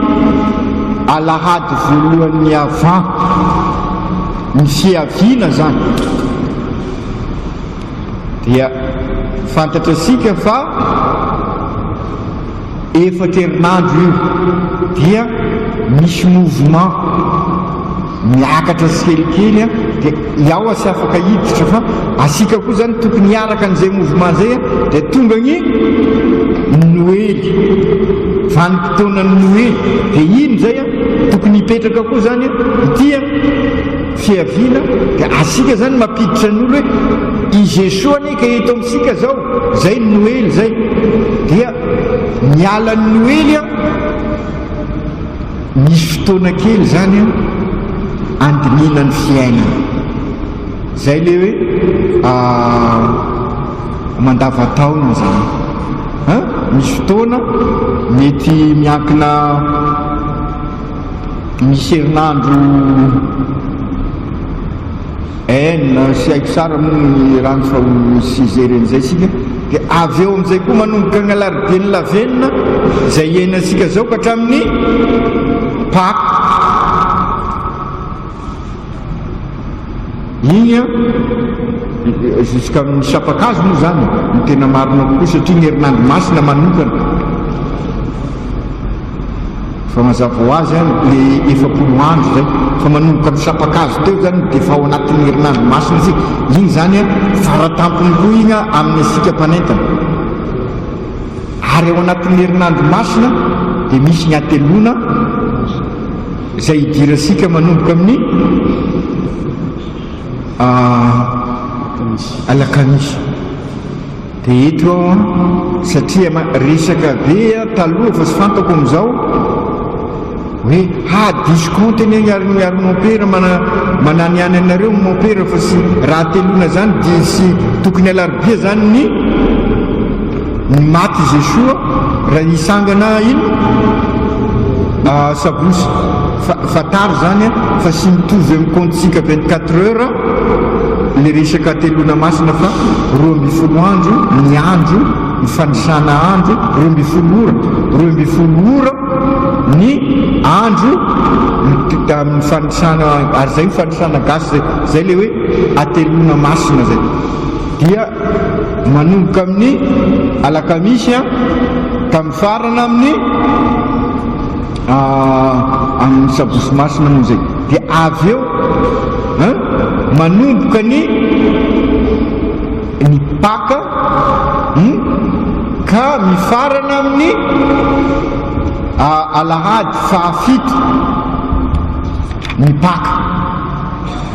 alahady voalohan'ny avant ny fiaviana zany dia fantatra sika fa efatra herinandro io dia misy mouvement miakatra sy kelikely a dia iaho sy afaka hiditra fa asika koa zany tokony hiaraka an'izay mouvement zay a dia tonga ny noely vanim-potoana ny noely dia ino zay a tokony hipetraka koa zany a itya fiaviana dia asika zany mampiditra ny olo hoe ijesoa ane ka eto amintsika zao zay ny noely zay dia miala ny noely a misy fotoana kely zany a andinina ny fiainana zay le hoe mandavataona zany misy fotoana mety miankina misy herinandro enina sy haiko sara moa ny rano fa 6 heures zay sika dia avy eo amin'izay koa manomboka ny alarobeny lavenina zay iainasika zao ka hatramin'ny Pâques igny a jusqu'à amin'ny sapakazo moa zany ny tena marina kokoa satria ny herinandro masina manokana fa mazava ho azy le 7 andro zay fa manomboka amin'ny sapakazo teo zany dia fa ao anatin'ny herinandro masina sika igny zany a faratampony koa igny a amin'ny asika mpanentana ary ao anatin'ny herinandro masina dia misy ny atelona zay hidirasika manomboka amin'ny alakamisy dia eto ao satria resaka be taloha fa sy fantako amin'izao hoe diso compte ny miaro mompera mananiany anareo mompera fa sy raha telona zany dia sy tokony alarobia zany ny maty Jesoa raha hisangana ino sabosy fa tary zany a fa sy mitovy amin'ny comptesika 24 heures le resaka telona masina fa 12 andro ny andro ny fandrisana andro 12 ora ny andro amin'ny fandrisana ary zay fandrisana gasy zay le hoe atelona masina zay dia manomboka amin'ny alakamisy a ka mifarana amin'ny sabosy masina moa zay dia avy eo manomboka ny Pâques ka mifarana amin'ny alahady fahafito ny Pâques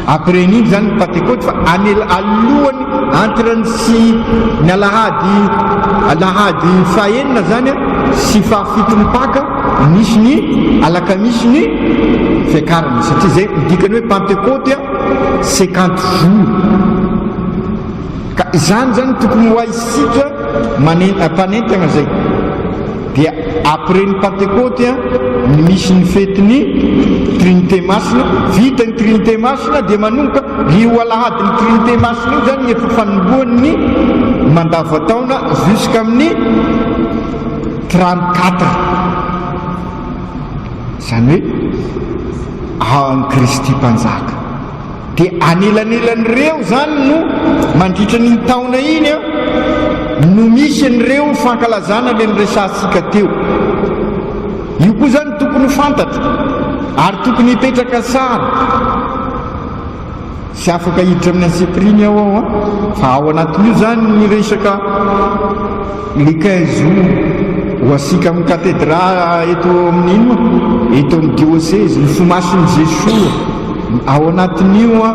après n'iny zany ny Pentecôte fa alohany entre ny sy ny alahady fahaenina zany a sy fahafito ny Pâques misy ny alakamisy ny fiakarana satria zay midikany hoe Pentecôte a 50 jours ka zany tokony ho aisika mpanentana zay dia après ny Pentecôte a misy ny fetiny Trinité masina vita ny Trinité masina dia manomboka io alahady ny Trinité masina io zany efa fanombohan'ny mandavataona jusqu'à amin'ny 34 zany hoe ny Kristy mpanjaka dia anelan'elan'ireo zany no mandritra ny taona iny a no misy an'ireo fankalazana le nyresantsika teo io koa zany tokony fantatra ary tokony hipetraka sara sy afaka hiditra amin'ny ansetriny ao a fa ao anatin'io zany ny resaka le 15 jours ho asika amin'ny cathédrale eto amin'ino eto amin'ny diocèse ny fomasin'i Jesoa ao anatin'io a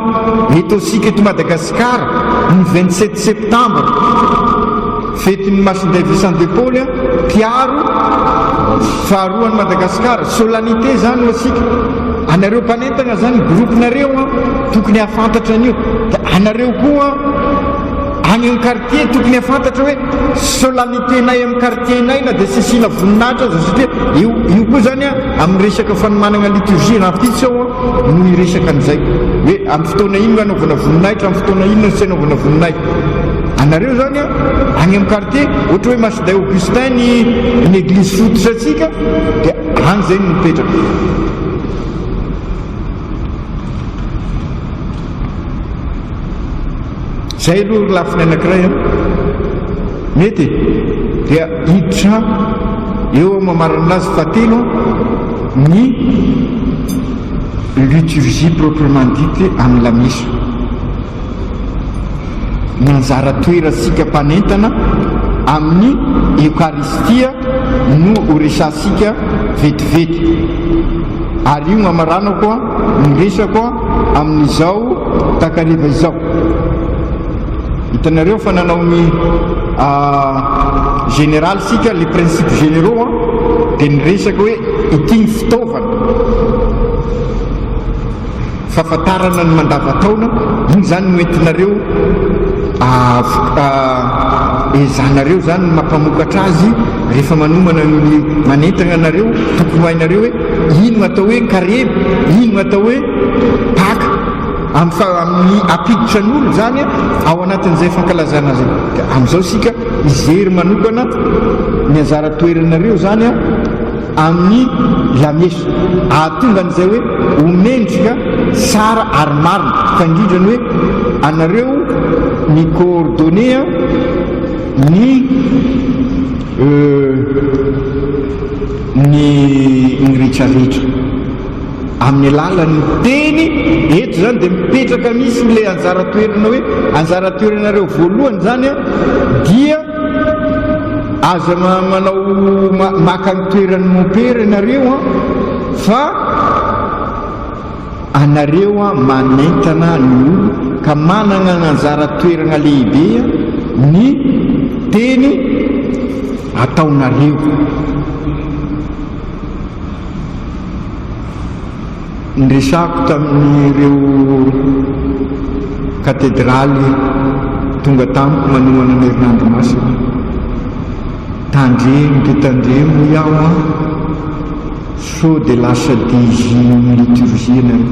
eto asika eto Madagasikara ny 27 septembre fetin'ny Massinday Vincent de Paul mpiaro faharoany Madagasikara, solennité zany ho asika. Anareo mpanentana zany groupinareo tokony hafantatra an'io, da anareo koa any amin'ny quartier tokony hafantatra hoe solenniténay amin'ny quartiernay na dia tsy asiana voninahitra za satria io koa zany amin'ny resaka fanomanana liturgie rahampitso ao no iresaka an'izay hoe amin'ny fotoana ino anaovana voninahitra, amin'ny fotoana ino tsy anaovana voninahitra. Anareo zany any amin'ny quartier ohatra hoe Massinday Augustin ny église fototra atsika dia any zay no mipetraka. Zay aloha lafiny anankiray mety dia hiditra eo mamarana azy fahatelo ny liturgie proprement dite amin'ny lamisa, ny anjara toerasika mpanentana amin'ny eukaristia no horesasika vetivety. Ary io mamarana koa miresako amin'izao takariva izao. Hitanareo fa nanao ny général sika les principes généraux dia niresaka hoe ity ny fitaovana fahafantarana ny mandavan-taona, iny zany no entinareo ezanareo zany mampamokatra azy rehefa manomana ny manentana anareo. Tokony hainareo hoe ino atao hoe karemy, ino atao hoe paka amin'ny apiditra n'olo zany ao anatin'izay fankalazana zay. Dia amin'izao sika izery manokana ny anjara toeranareo zany amin'ny lamesa, ahatonga an'izay hoe homendrika tsara ary marina, fa indrindra ny hoe anareo ny coordonné ny rehetrarehetra amin'ny alalan'ny teny. Eto zany dia mipetraka misy le anjara toerana hoe anjara toeranareo voalohany zany dia aza manao maka ny toeran'ny mopera ianareo fa anareo manentana ny olo ka manana ny anjara toerana lehibe ny teny ataonareo. Niresako tamin'ireo katedraly tonga tamiko manomana ny herinandro masina, tandremo dia tandremo iaho sao dia lasa digi liturgie nareo.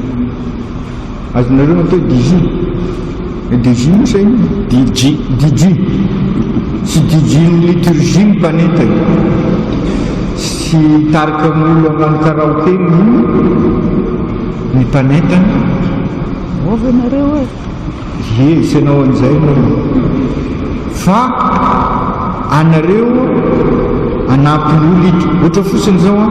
Azonareo atao digi mosa iny digi tsy digi ny liturgie ny mpanenta sy tarika m'olo agnano karaoke ny mpanentana ovenareo e sy anao an'izay nareo fa anareo anampin'olo ohatra fotsiny zao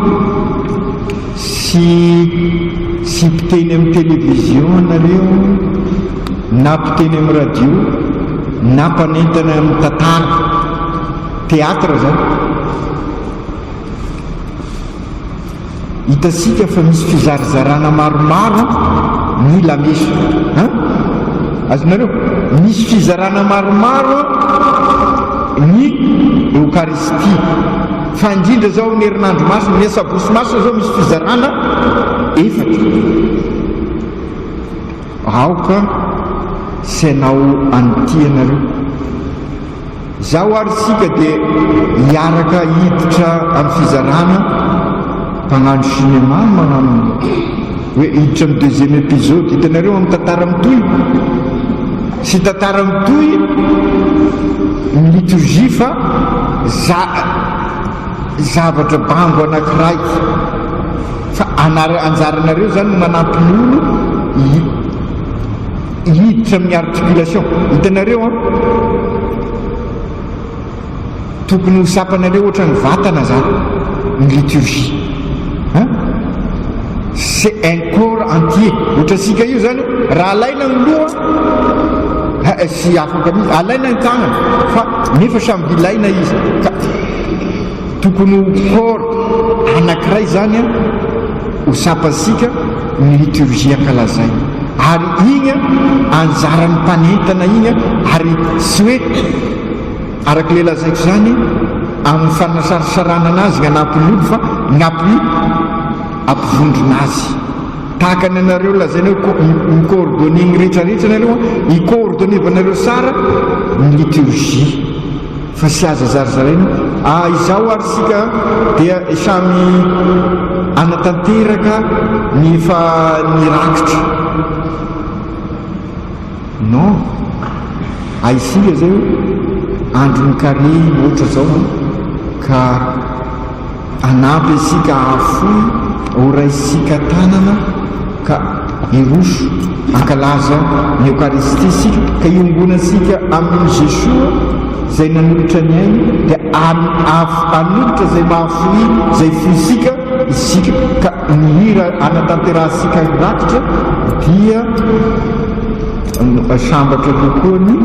sy mpiteny amin'ny télévision anareo na mpiteny amin'ny radio na mpanentana amin'ny tantara teatra zany. Hitasika fa misy fizarizarana maromaro ny lamesa. Azonareo misy fizarana maromaro ny eukaristia, fa indrindra zao ny herinandro masina, ny sabosy masina zao misy fizarana efatra. Aoka sy anao antianareo zao ary sika dia hiaraka hiditra amin'ny fizarana mpagnano cinéma magnano hoe hiditra amin'ny deuxième épisode. Hitanareo amin'ny tantara mitohy sy tantara mitohy ny liturgie fa zavatra bango anankiray, fa anjaranareo zany manampy ny olo hiditra amin'ny articulation. Hitanareo tokony ho sapanareo ohatra ny vatana zany ny liturgie, c'est un corps entier. Ohatra sika io zany raha alaina ny loha sy afaka mihitsy alaina ny tagnana fa nefa samby ilaina izy, ka tokony ho corps anankiray zany ho sapasika ny liturgie ankalazay. Ary igny anjaran'ny mpanentana igny, ary sy hoe araka le lazaiko zany amin'ny fanasarasarana anazy ny anampin'olo fa nampy ampivondrona azy tahaka ny anareo lazaina micoordonné ny rehetrarehetra nareo hicoordonnevanareo sara ny liturgie fa sy aza zarizaraina izao ary sika dia samy anatanteraka ny fa nirakitra non aisika zay andro ny kare ohatra zao ka anampy isika afoy oraisika tanana ka iroso ankalaza ny eukaristie sika ka iombonasika amin'ny Jesosy zay nanolotra ny ainy dia anolotra zay mahafoy zay foisika isika ka mihira anatanterahasika rakitra dia sambatra kokoa ny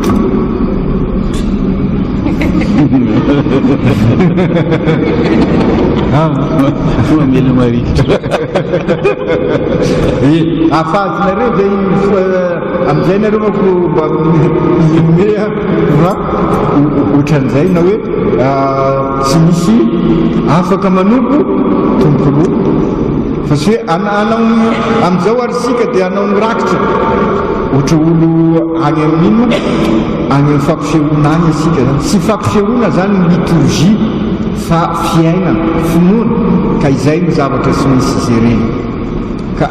mila marikitra afazinareo zay amizay nareo mba mea ohatran'izay na hoe tsy misy afaka manompo tomporoa fa sy hoe anao amizao ary sika dia anao ny rakitra ohatra olo any amin'ino any amin'ny fampisehoana any asika zany tsy fampisehoana zany ny liturgie fa fiainana finoana ka izay ny zavatra sy misy izy ireny ka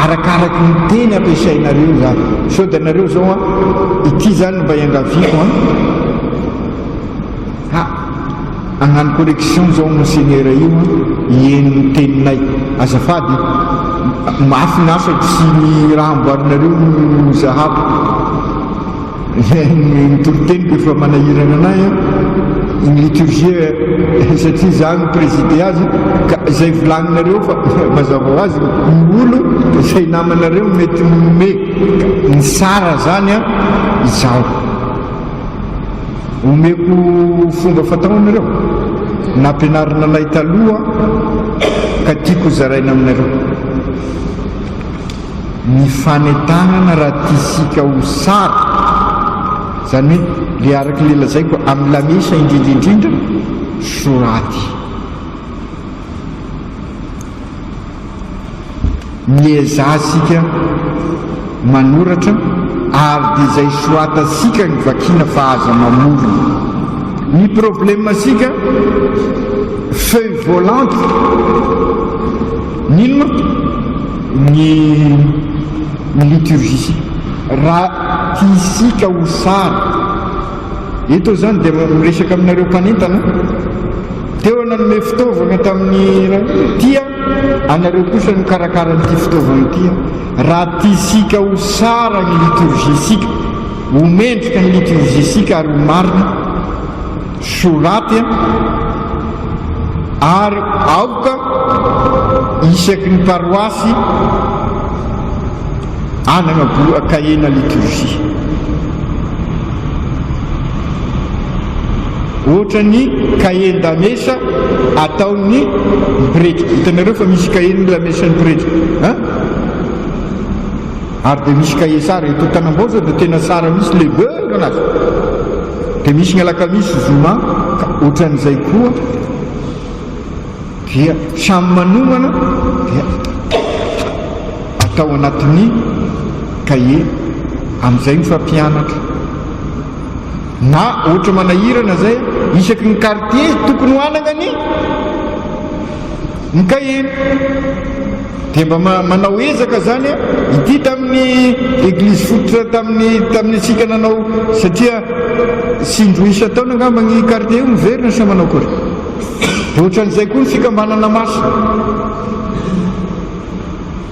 arakaraky ny teny ampiasainareo zany sao dia nareo zao ity zany mba iangaviko agnano correction zao monseigneur io ieniny teninay azafady mahafinasa tsy ny raha amboarinareo no zahabo nitoroteny efa manahirana anay ny liturgie satria za ny préside azy ka izay volagninareo fa mazava ho azy ny olo izay namanareo mety me ny sara zany izao omeko fomba fataonareo nampianarina anay taloha ka tiako zaraina aminareo ny fanetagnana raha tiasika ho sara zany hoe le araky le lazaiko amin'ny lamesa indrindraindrindra soraty miezasika manoratra ary dia izay soratasika ny vakina fa aza mamorona ny problème sika feuille volante nino ny liturgie sika raha tiasika ho sara eto zany dia miresaka aminareo mpanentana teo nanome fitaovana tamin'ny tia anareo kosa ny karakara nyity fitaovana tia raha tiasika ho sara ny liturgie sika ho mendrika ny liturgie sika ary ho marina soraty ary aoka isaky ny paroasy anana kahena liturgie ohatra ny kaheny lamesa ataon'ny mipretrika hitanareo fa misy kaheny lamesa ny pretrika ary dia misy kahe sara eto tanamboza dia tena sara misy lebeura anazy dia misy ny alakamisy zoma ka ohatran'izay koa dia samy manomana dia atao anatin'ny kahe amin'izay ny fampianatra na ohatra manahirana zay isaky ny quartier tokony hoanana ny kaheny dia mba manao ezaka zany ity tamin'ny eglizy fototra tamin'ny atsika nanao satria sindro isa taona angamba ny quartier io miverina sa manao kory dia ohatran'izay koa ny fikambanana masina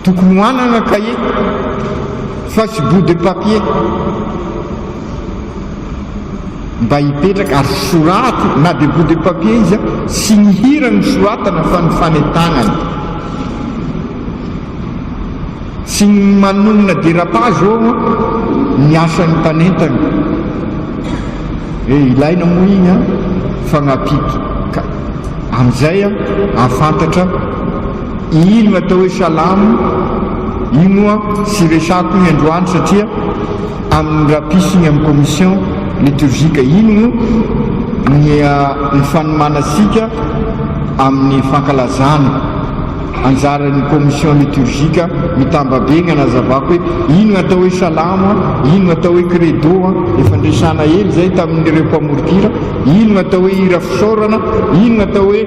tokony hoanana kahe fa sy bout de papier mba hipetraka ary soraty na de bout de papier izy sy ny hira ny soratana fa ny fanetagnany sy ny manomina dérapage ao ny asan'ny mpanentana ilaina moa igny fagnapiky ka amin'izay ahafantatra ino atao hoe salamo ino sy resako igny androany satria amin'ny rapisy igny amin'ny commission liturgika. Ino ny fanomanasika amin'ny fankalazana anjaran'ny commission liturgika mitambabe gny anazavako hoe ino atao hoe salamo, ino atao hoe credo, efa ndresana ely zay tamin'ireo mpamorokira, ino atao hoe hira fisaorana, ino atao hoe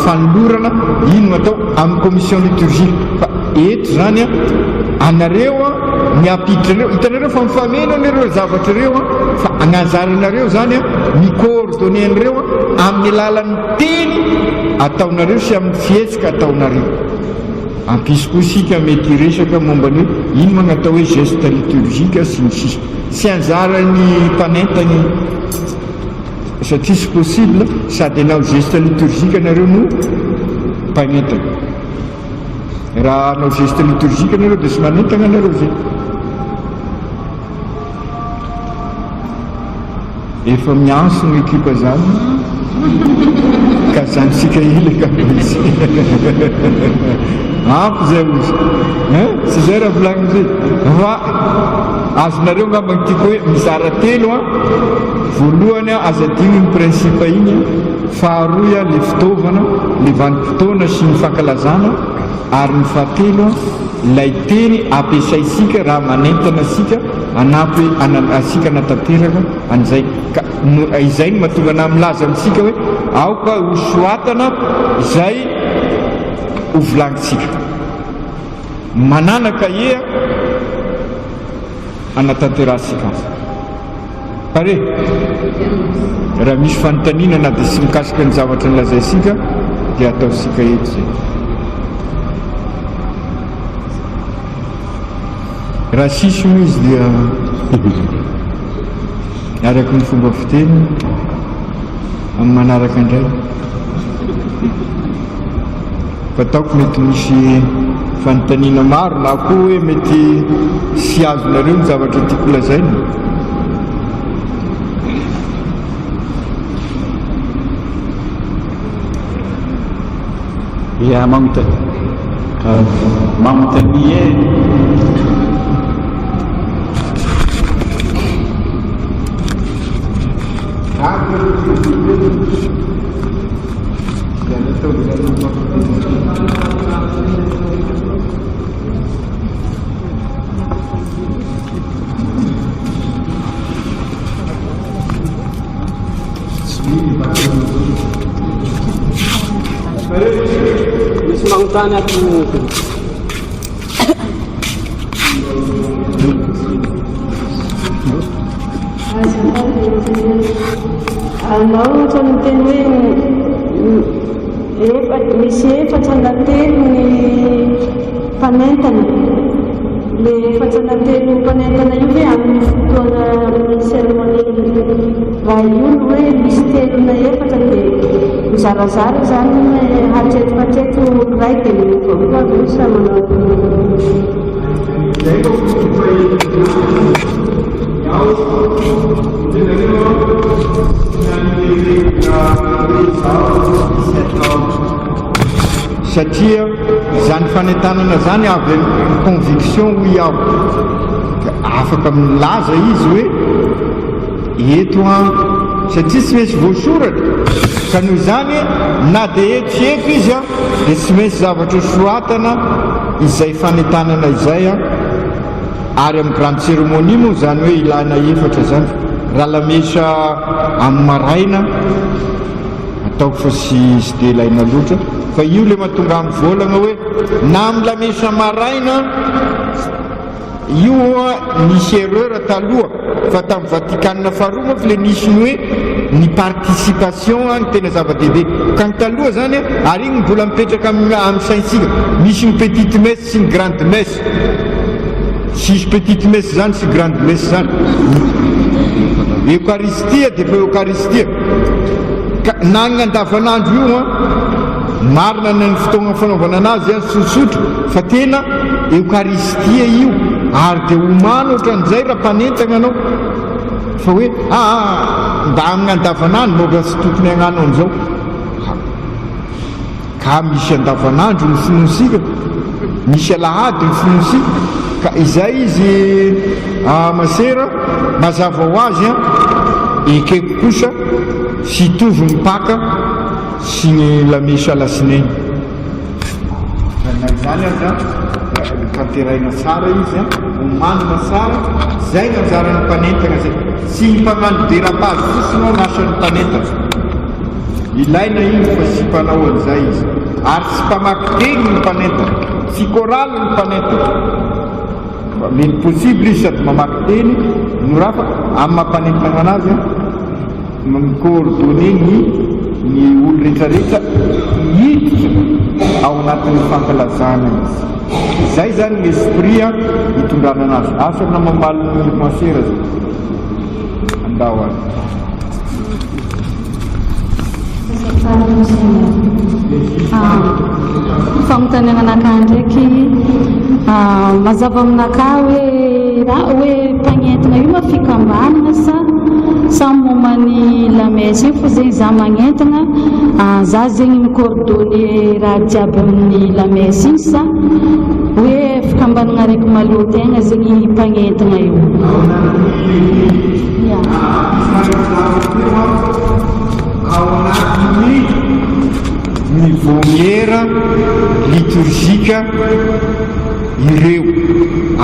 fanolorana, ino atao amin'ny commission liturgika. Fa eto zany anareo miapiditra reo, hitanareo fa mifameno anareo zavatra reo fa agnanjaranareo zany micoordonné an'ireo amin'ny alalan'ny teny ataonareo sy amin'ny fihetsika ataonareo. Ampisy koa sika mety resaka momban'io ino magnatao hoe geste liturgika sy ny sisa, sy anjarany mpanentany satria sy possible sady anao geste liturgika nareo no mpanentana. Raha anao geste liturgika nareo dia sy manentana nareo zay. Efa mianso ny ekipa zany ka zany sika ile ka izy ampy zay ozy sy zay raha volagny zay fa azonareo ngamba tiako hoe mizara telo voalohany aza digny ny principe igny, faharoa le fitaovana le vanim-potoana sy ny fankalazana, ary ny fahatelo lay teny ampiasaisika raha manentana sika anampy asika natanteraka an'izay. Ka izay no mahatonga ana milaza amintsika hoe aoka ho soatana izay ho volagnitsika, manana kahie anatanterasika azy. Pare raha misy fanontaniana na dia sy mikasika ny zavatra nylazaisika dia ataosika eto zay. Raha sisy moa izy dia araky ny fomba fiteny amin'ny manaraka indray. Fa taoko mety misy fanontaniana maro na koa hoe mety sy azonareo ny zavatra tiako lazaina. Ya manontany misy magnontany ako anao ohatra miteny hoe misy efatra natelo ny mpanentana, le efatra natelo mpanentana io hoe amin'ny fotoana amin'ny seremoni vahiny hoe misy telo na efatra dia mizarazara zany hatreto ray dia mivoavoa sa manao satria zany fanentanana zany avy conviction ho iaho afaka milaza izy hoe eto satria tsy maintsy voasoratra ka noho zany na dia eto sy eto izy dia tsy maintsy zavatra soatana izay fanentanana izay ary amin'ny grande cérémonie moa zany hoe ilana efatra zany. Raha lamesa amin'ny maraina ataoko fa sy dia ilaina loatra, fa io le mahatonga amin'ny volagna hoe na amin'ny lamesa maraina io nisy erreur taloha fa tamin'ny Vaticanina faharoa moa fa le nisy ny hoe ny participation ny tena zava-dehibe ka ny taloha zany ary igny mbola mipetraka amin'ny saintsika misy ny petite messe sy ny grande messe. Sisy petite messe zany sy grande messe zany. Eucharistia dia fa eucharistia na ny andavanandro io marina ny fotoagna fanaovana anazy sosotra fa tena eucharistia io ary dia omana ohatran'izay raha mpanentana anao fa hoe mba amin'ny andavanandro moga sy tokony hagnano an'izao ka misy andavanandro ny finoansika, misy alahady ny finoansika ka izay izy masera mazava ho azy ekeko kosa sy hitovy mipaka sy ny lamesa lasineny zany aza tanteraina tsara izy omanina tsara zay ny anjarany mpanentana zay sy mpagnano dérapage fosiny ao nasany mpanentana ilaina iny fa sy mpanao an'izay izy ary sy mpamaky teny ny mpanentana sy koraly ny mpanentana mety possible izy sady mamaky teny no raha fa amin'ny mampanentana anazy micoordonné ny olo rehetrarehetra hiditra ao anatin'ny fankalazana izy zay zany ny esprit hitondrana anazy asana mamaly ny masera zay andao any fagnotaniana anakah ndraiky mazava aminakah hoe mpagnentina io mafikambanana sa momany lamesa io fa zegny za magnentina za zegny micoordonné raha jiaby amin'ny lamesa iny sa hoe fikambanana raiky malotegna zegny mpagnentina io ao anatiny ny voniera liturgika ireo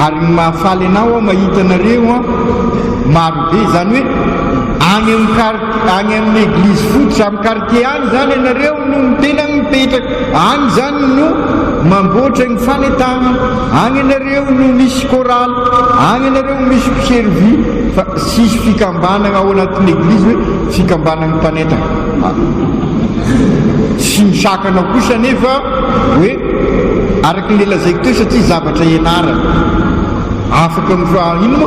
ary ny mahafaly anao mahita anareo marobe zany hoe any amin'ny église fototra amin'ny quartier any zany ianareo no tena mipetraka any zany no mamboatra ny fanetana any ianareo no misy choraly any ianareo misy mpiservi fa sisy fikambanana ao anatin'ny église hoe fikambanana mpanetana sy misakana kosa nefa hoe araky ny lazaiko teo satria zavatra ianarana afaka ino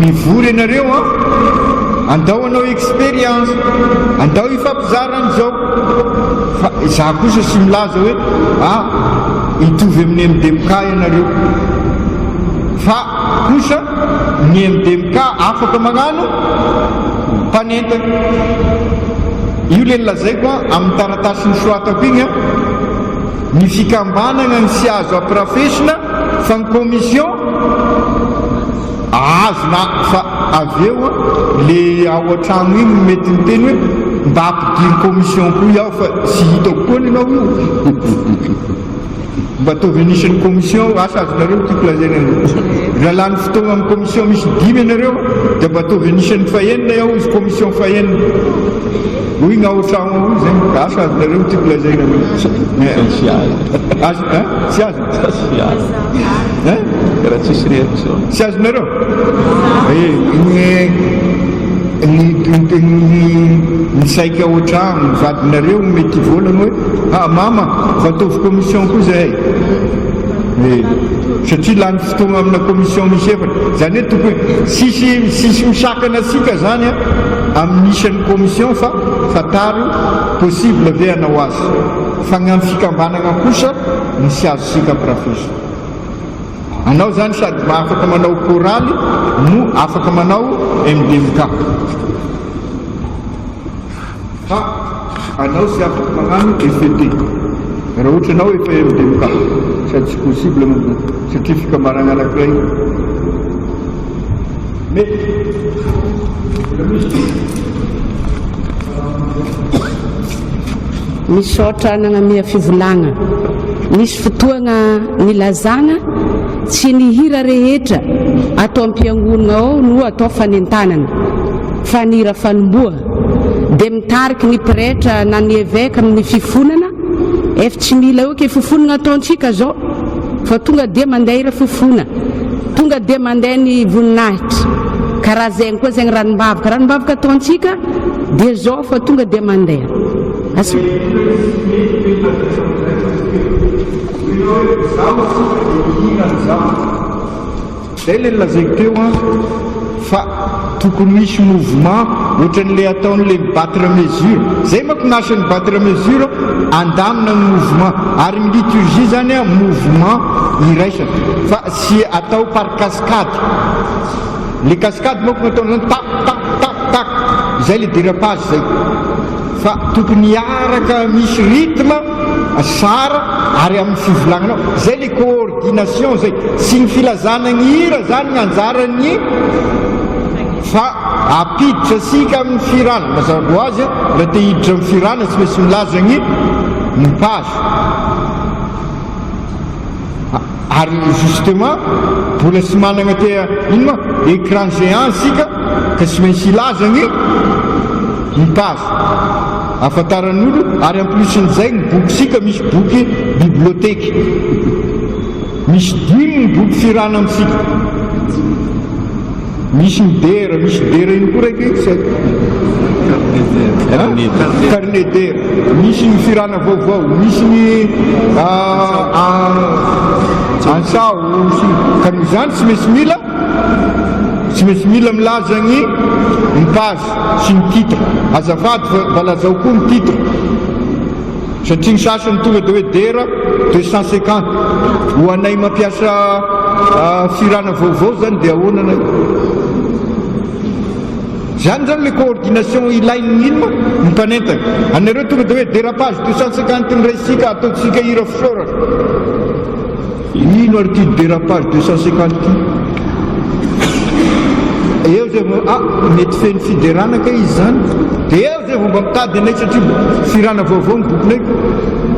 mivory ianareo andao anao expérience andao ifampizarany zao fa za kosa sy milaza hoe hitovy amin'ny MDMK ianareo fa kosa ny MDMK afaka magnano mpanentana io le lazaiko amin'ny taratasy ny soatako igny ny fikambanana ny sy azo aprafesina fa ny commission azona fa aveo le ao an-trano igny mety miteny hoe mba ampidiry commission koa iaho fa sy hitako koa ny anao io mba ataovy anisan'ny commission asa azonareo tiako lazaina raha lany fotoagna amin'ny commission misy 5 ianareo dia mba ataovy anisan'ny fahenina iaho izy commission fahenina hoy igny ao an-trano ao zay asa azonareo tiako lazaina sy azo raha tsisy réaction sy azonareo ny saika ao an-trano ny vadinareo mety volana hoe mama fa ataovy commission koa zay satria lany fotoagna amina commission misy efatra zany hoe tokony sisy misakana asika zany amin'ny isan'ny commission fa fatary possible ave anao azy fa gnamy fikambanana kosa ny sy azo sika profession anao zany sady afaka manao choraly no afaka manao MDMK fa anao sy afaka magnano EFT raha ohatra anao efa MDMK sady tsy possible satria fikambanana anankiray mais misaotra nagnamia fivolagna misy fotoagna nilazana tsy nihira rehetra atao am-piangonana ao no atao fanentanana fanira fanomboa dia mitariky ny pretra na ny évêque amin'ny fifonana efa tsy mila hoe ke fifonana ataontsika zao fa tonga dia mandeha ira fifona tonga dia mandeha ny voninahitra karaha zegny koa zegny ranombavaka ataontsika dia zao fa tonga dia mandeha zay le lazaiko teo fa tokony misy mouvement ohatran'le ataon'le battre mesure zay manko nasan'ny battre mesure andamina ny mouvement ary ny liturgie zany mouvement iraisana fa sy atao par cascade le cascade manko ataon'zany tak tak tak tak zay le dérapage zay fa tokony araka misy rythme sara ary amin'ny fivolagnanao zay le coordination zay sy ny filazana ny hira zany ny anjarany fa apiditra asika amin'ny firana mazava ho azy raha te hiditra amin'ny firana tsy maintsy milaza ny page ary justement mbola sy manana tea ino ma écran géant sika ka sy maintsy ilaza ny page afantaran'olo ary en plus n'izay ny boky sika misy boky biblioteka misy 10 ny boky firana amintsika misy ny dera ino koa raiky carnet dera misy ny firana vaovao misy ny ansao ka noho izany tsy maintsy mila milaza ny page sy ny titre azafady fa lazao koa ny titre satria ny sasany tonga dia hoe dera 250 ho anay mampiasa firana vaovao zany dia ahoana zany le coordination ilainy inona ny mpanentana anareo tonga dia hoe dérapage 250 ny raisika ataotsika hira fisoratra ino ary ty dérapage 250 eo zay mety feny fiderana ka izy zany dia eo zay mba mitady anay satria firana vaovao ny bokinay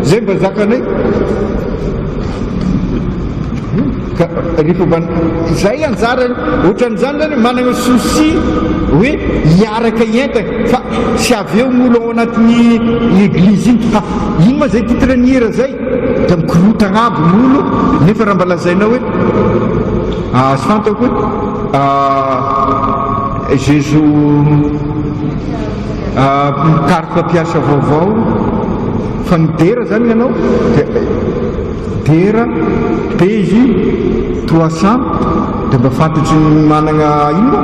zay mba zakanay rehefa mba zay anjarany ohatran'izany zany manana souci hoe hiaraka hientana fa sy avy eo n'olo ao anatin'ny église iny fa ino ma zay titre ny hira zay da mikorotana aby n'olo nefa raha mba lazainao hoe sy fantako hoe Jésus mikariky mampiasa vaovao fa ny dera zany ianao dera page 300 dia mba fantatry ny manana ino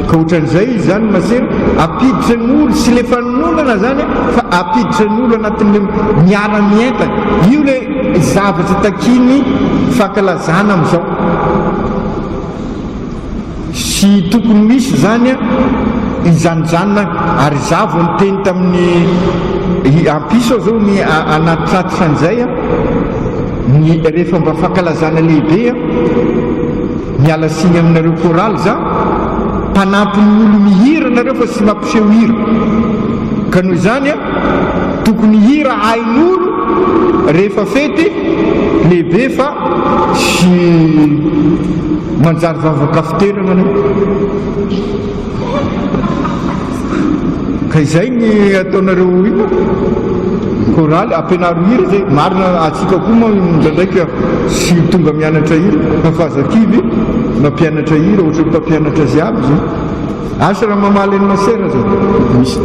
ka ohatran'izay izy zany masera apiditra n'olo sy le fanonana zany fa apiditra n'olo anatin'le miara-mientana io le zavatra takiny fankalazana amin'izao sy tokony misy zany izanyjanona ary za vo niteny tamin'ny ampiso zao ny anatratra an'izay ny rehefa mba fankalazana lehibe miala siny aminareo koraly za mpanampin'olo mihira nareo fa sy mampiseho hira ka noho izany tokony hira hain'olo rehefa fety lehibe fa sy manjary vavakafiterana anao ka izay ny ataonareo ino koraly ampianaro hira zay marina atsika koa ma ndraindraiky sy tonga mianatra hira mafazakivy mampianatra hira ohatra mpampianatra azy aby zay asa raha mamaly any masera zay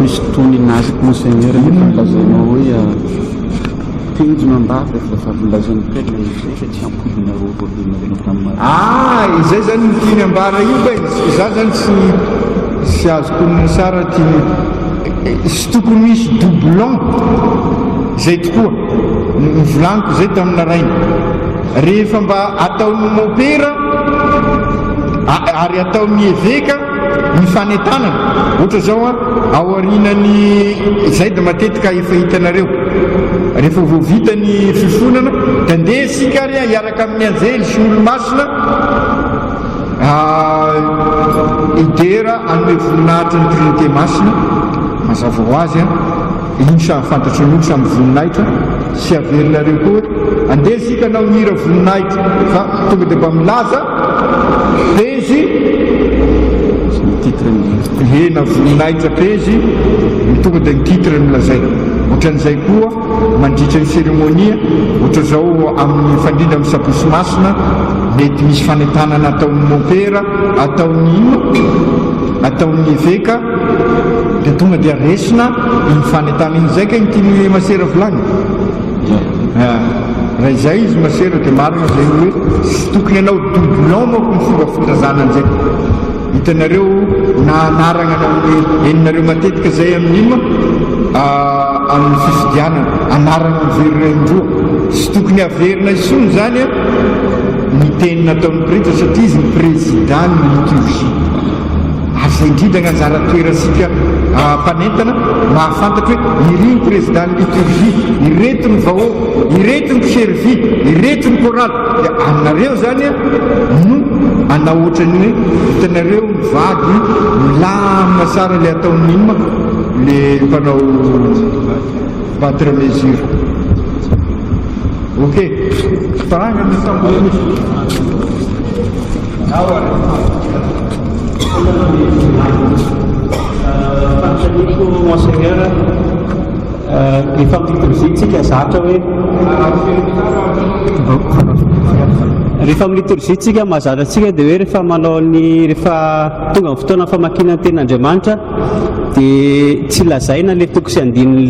misy tony naziky monseigneur lazainao hoe teny mambava fa lazainy tena izay satria ampodina roa izay zany mitiny ambara io ka za zany sy azoko ny sara ty sy tokony misy doublon zay tokoa nivolaniko zay tamina rainy rehefa mba ataony mopera ary ataony eveka ny fanetanana ohatra zao aorinany zay da matetika efa hitanareo rehefa voavita ny fifonana da ndeha sika ary hiaraka amin'ny anjely sy olo-masina idera anome voninahitra ny trinité masina mazava ho azy iny samy fantatry n'olo samy voninahitra sy averinareo koa andeha sika anao mihira voninahitra fa tonga dia mba milaza pezy na voninahitra pezy tonga dia ny titre nolazay ohatran'izay koa mandritra ny cérémonia ohatra zao amin'ny fandrindra amin'ny saposy masina mety misy fanetanana ataon'ny mopera ataon'ny ino ataon'ny eveka dia tonga dia resina iny fanetana iny zay ka nytiany masera volagny raha izay izy masera dia marina zay hoe sy tokony anao doublon mako ny fomba filazana an'izay hitanareo na anarana anao eninareo matetika zay amin'ino amin'ny fifidianana anarana miverina indroa sy tokony averina isony zany ny tenina ataon'ny prêtre satria izy ny président ny liturgie ary zay indrindra ny anjara toerasika mpanentana mahafantatra hoe iry ny président liturgie, ireto ny vahoaka, ireto ny servi, ireto ny choral. Dia aminareo zany no anao ohatrany hoe hitanareo mivady milamina sara le ataon'ny inona le mpanao contre mesure. Ok, faranga ny tambourine. Fantaniako monseigneur rehefa amin'ny liturgie zatra hoe rehefa amin'ny liturgie mahazatra antsika dia hoe rehefa manao ny rehefa tonga amin'ny fotoana famakina ny tenin'Andriamanitra dia tsy lazaina le toko sy andininy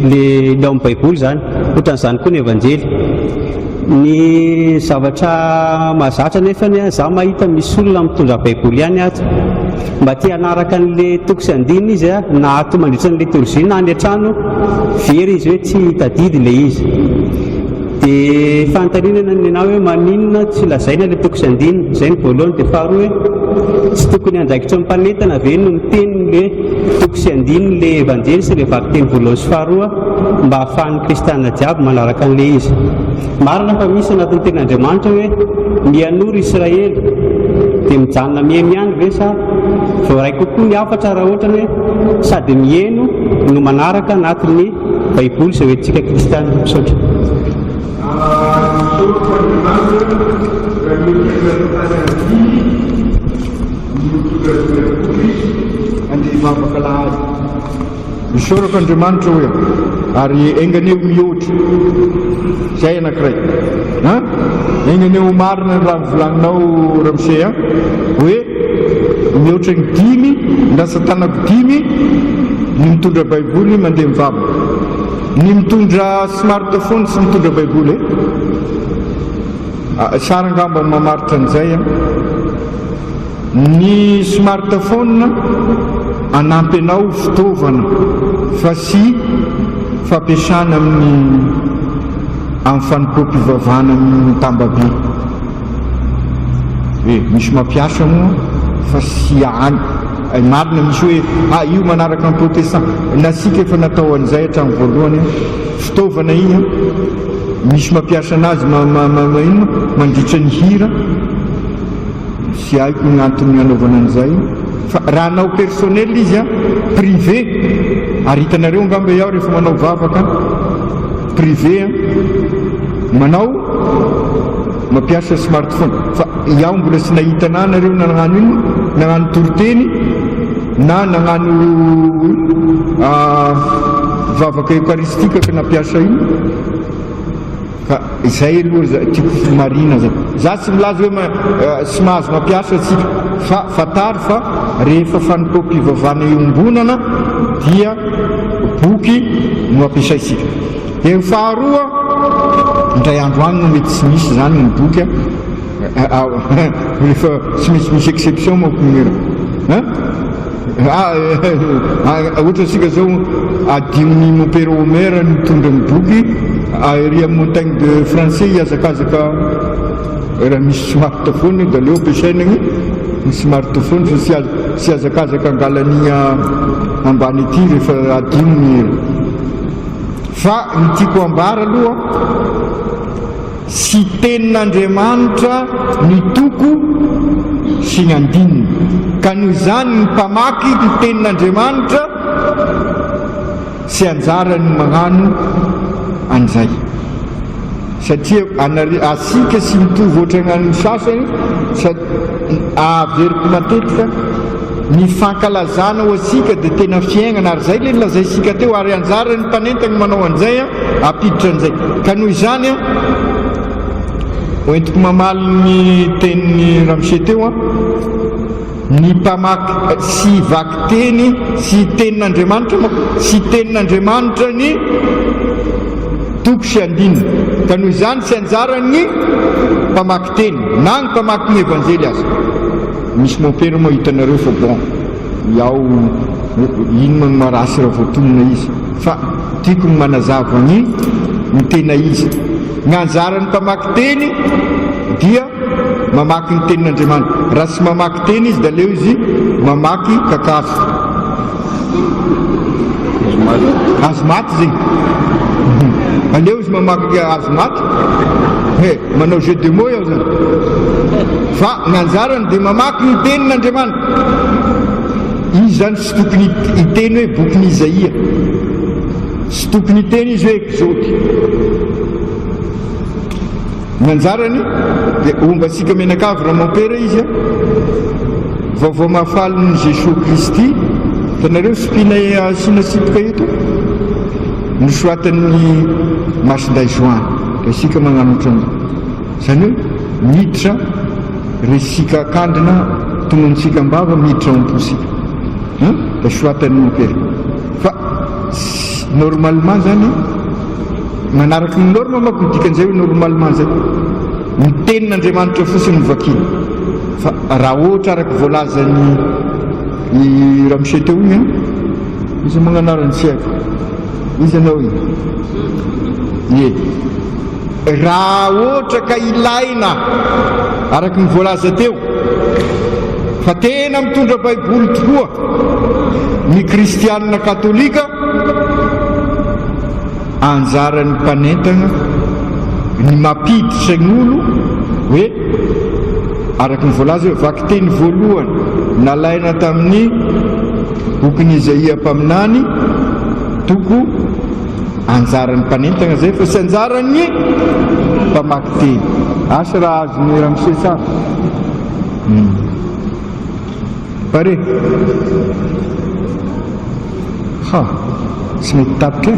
le ao amin'ny baiboly zany, ohatran'izany koa ny evanjely. Ny zavatra mahazatra nefany za mahita misy olona mitondra baiboly ihany ato mba tia hanaraka an'le toko sy andininy izy na ato mandritra ny liturgie na any an-trano very izy hoe tsy tadidy le izy. Dia fanontaniana ny anao hoe maninona tsy lazaina le toko sy andininy, izay ny voalohany. Dia faharoa hoe tsy tokony andraikitra ny mpanentana ve no miteny le toko sy andininy le evanjely sy le vakiteny voalohany sy faharoa mba ahafahan'ny kristianina jiaby manaraka an'le izy. Marina fa misy anatin'ny tenin'Andriamanitra hoe mianoro Israely dia mijanona mihaino ve sa voaray kokoa ny hafatra raha ohatra hoe sady mihaino no manaraka anatin'ny baiboly izay hoentsika kristianina misaotra. Andivavakalahady misorako Andriamanitra hoe ary enganeo mihoatra zay anankiray enganeo marina raha volagninao Ramsey hoe mihoatra ny 5 rasatanako 5 ny mitondra baiboly mandeha mivavaka, ny mitondra smartphone sy mitondra baiboly sara angamba mamaritra an'izay ny smartphone anampy anao fitaovana fa sy fampiasana amin'ny fanompoam-pivavahana amin'ny tambabe. Misy mampiasa moa fa sy any marina misy hoe io manaraka ny protestant nasika efa natao an'izay hatramin'ny voalohany fitaovana iny misy mampiasa anazy ino mandritra ny hira sy haiko ny antony anaovana an'izay fa raha anao personnel izy privé ary hitanareo angamba iaho rehefa manao vavaka privé manao mampiasa smartphone fa iaho mbola sy nahitana nareo nagnano ino nagnano toroteny na nagnano vavaka eucharistika ka nampiasa ino ka izay aloha tiako marina zay za tsy milaza hoe sy mahazo mampiasa atsika fa fatary fa rehefa fanompoam-pivavahana iombonana dia boky no ampiasaisika. Dia faharoa indray andro any no mety tsy misy zany ny boky rehefa tsy misy exception makomera ohatra sika zao adin'ny mopera homera ny mitondra ny boky ry amin'ny montagne de français hiazakazaka raha misy smartphone da leo ampiasaina ny smartphone fa sy azakazaka angalany ambany ety rehefa adinny fa ny tiako ambara aloha sy tenin'Andriamanitra ny toko sy ny andininy ka noho izany ny mpamaky ny tenin'Andriamanitra sy anjarany magnano an'izay satria asika sy mitovy ohatranan'ny sasany averiko matetika ny fankalazana ho asika dia tena fiainana ary zay le lazaisika teo ary anjarany mpanentany manao an'izay apiditra an'izay ka noho izany hoentiko mamaly ny tenin'ny Ramsey teo ny mpamaky sy vakiteny sy tenin'Andriamanitra sy tenin'Andriamanitra ny toko sy andininy ka noho izany sy anjarany mpamaky teny na ny mpamaky ny evanjely azy. Misy mopera moa hitanareo fa bon iaho ino no marasy raha voatonona izy fa tiako ny manazava ny tena izy ny anjarany mpamaky teny dia mamaky ny tenin'Andriamanitra raha sy mamaky teny izy da leo izy mamaky kakazo azomaty zegny aleo izy mamaky azomaty manao jeu de mots iaho zany fa gn'anjarany de mamaky ny tenin'Andriamanitra izy zany sy tokony hiteny hoe bokyny Isaia, sy tokony hiteny izy hoe Exode. Gn'anjarany de ombasika menakavy raha mampera izy a vaovao mahafaliny Jesosy Kristy tanareo sipina sinasipoka eto nosoatan'ny masinday Joan da isika magnano ohatran'izay zany hoe miditra resika akandrina tomontsika mbava miditra omposika da soatan'ny mopera fa normalement zany manaraky ny norme manko dikan'izay hoe normalement zay ny tenin'Andriamanitra fotsiny novakiny fa raha ohatra araky voalazany i ramose teo igny izy magnanarany tsy haiko izy anao igny raha ohatra ka ilaina araky ny voalaza teo fa tena mitondra baiboly tokoa ny kristianina katolika anjaran'ny mpanentana ny mampiditra ny olo hoe araky ny voalaza hoe vaky teny voalohany nalaina tamin'ny bokyny Isaia mpaminany toko anjaran'ny mpanentana zay fa sy anjaran'ny mpamaky teny asa raha azony ramose tsara pare tsy mety tapitra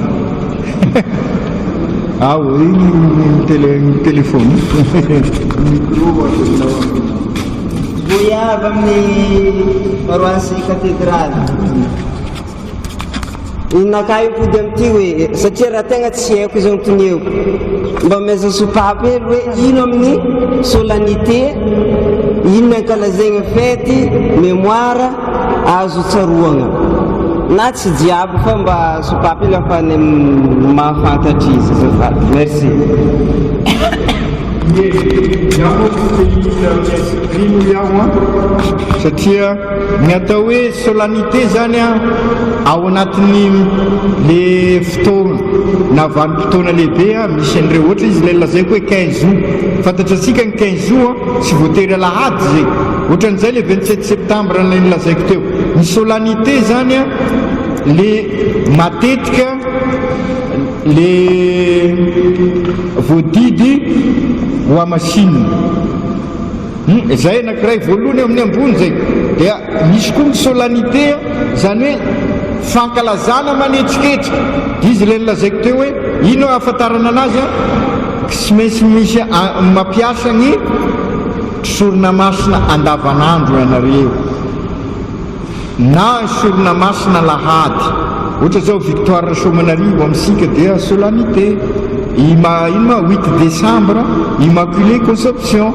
ao igny telefony voyavy amin'ny paroisse cathédrale inaka ipody amity hoe satria raha tegna tsy haiko izy antoneo mba meza sopape ely hoe ino amin'ny solennité ino ankalazagna fety mémoire azo tsaroagna na tsy jiaby fa mba sopape ely afany mahafantatry izy zafady merci rino iaho satria ny atao hoe solennité zany ao anatin'ny le fotoana na vanim-potoana lehibe misy an'ireo ohatra izy le lazaiko hoe 15 août fantatratsika ny 15 août tsy voatery alahady zay ohatran'izay le 27 septembre ny lazaiko teo ny solennité zany le matetika le voadidy ho amasina zay anakiray voalohany amin'ny ambony zay dia misy koa ny solennité zany hoe fankalazana manetsiketsika izy le nilazaiko teo hoe ino ahafantarana anazy sy maintsy misy mampiasa ny sorona masina andavanandro ianareo na sorona masina lahady ohatra zao victoire Somanarivo amintsika dia solennité ino ma 8 décembre immaculée conception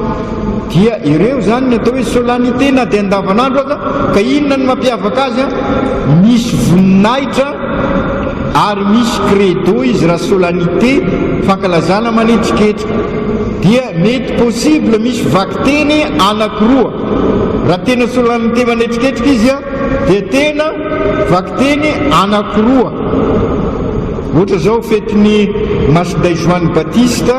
dia ireo zany ny atao hoe solennité na dia andavanandro aza ka inona ny mampiavaka azy misy voninahitra ary misy credo izy raha solennité fankalazana manetsiketsika dia mety possible misy vakiteny anakiroa raha tena solennité manetsiketsika izy dia tena vakiteny anakiroa ohatra zao fetiny masinday Joan Baptiste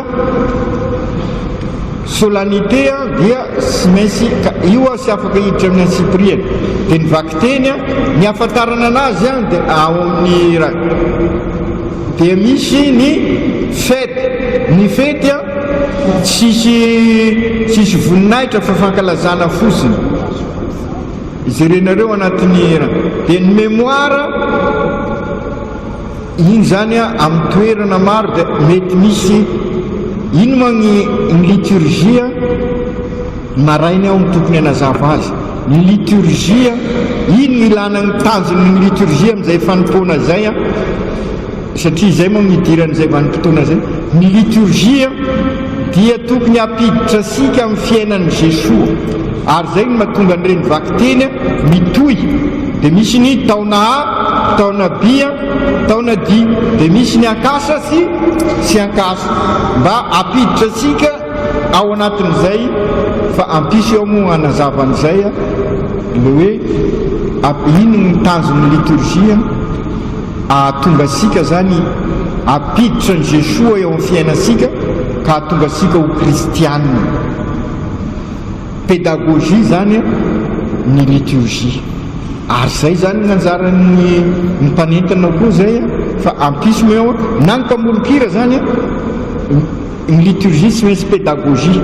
solennité dia sy maintsy io sy afaka hiditra amin'ny ansipriana dia ny vakiteny ny ahafantarana anazy dia ao amin'ny raha dia misy ny fety ny fety tsisy voninahitra fa fankalazana fotsiny izy renareo anatin'ny raha dia ny mémoire igny zany amin'ny toerana maro dia mety misy ino ma ny liturgia marainy ao mitokony anazava azy ny liturgia ino ny ilana ny tanjony ny liturgia amin'izay fanompoana zay satria zay moa nidiran'izay vanim-potoana zay ny liturgia dia tokony hampiditra asika amin'ny fiainan'i Jesosy ary zay ny mahatonga an'ireny vakiteny mitohy dia misy ny taona A taona B taona D dia misy ny ankasa sy ankasa mba hampiditra asika ao anatin'izay fa ampisy eo moa anazavan'izay le hoe ino ny tanjon'ny liturgia ahatonga asika zany apiditra ny Jesoa eo amin'ny fiainasika ka ahatonga asika ho kristianina. Pédagogie zany ny liturgie, ary zay zany nanjaran'ny mpanentana koa zay fa ampisy eo nankamolokira zany ny liturgie sy maintsy pédagogie,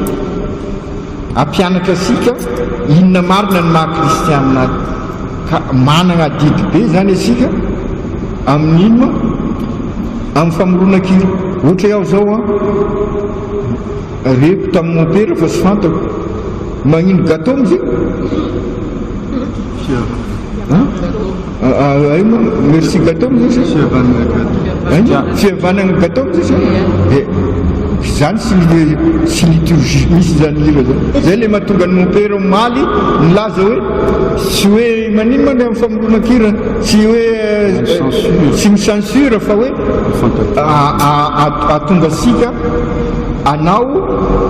ampianatra asika inona marina ny maha-kristianina ka manana adidy be zany asika amin'inona amin'ny famorona-kira. Ohatra iaho zao reko tamin'ny opera fa sy fantako magnino gâteau mizay merci gâteau mizay fihavanana gâteau mizay zany sy liturgie misy zany hira zay le mahatonga ny opera maly nilaza hoe sy hoe manino many amin'ny famorona-kira sy hoe sy micensure fa hoe ahatonga asika anao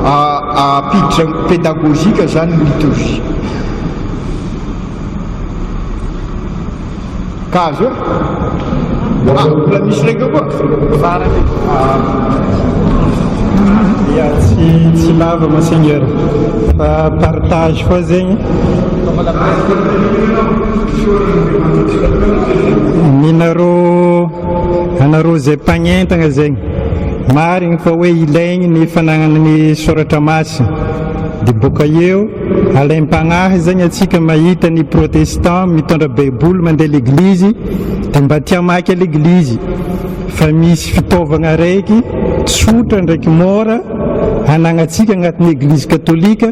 apiditra pédagogika zany ny liturgie. Ka azo mbola misy raika koa ya tsy lava monseigneur fa partage fa zegny anareo zay mpagnentagna zegny marigny fa hoe ilaigny ny fanagnana ny soratra masina dia boka eo alaim-pagnahy zegny atsika mahita ny protestant mitondra baiboly mandeha l'églizy dia mba tia maky l'églizy fa misy fitaovagna raiky tsotra ndraiky mora anagnatsika agnatin'ny églize katolika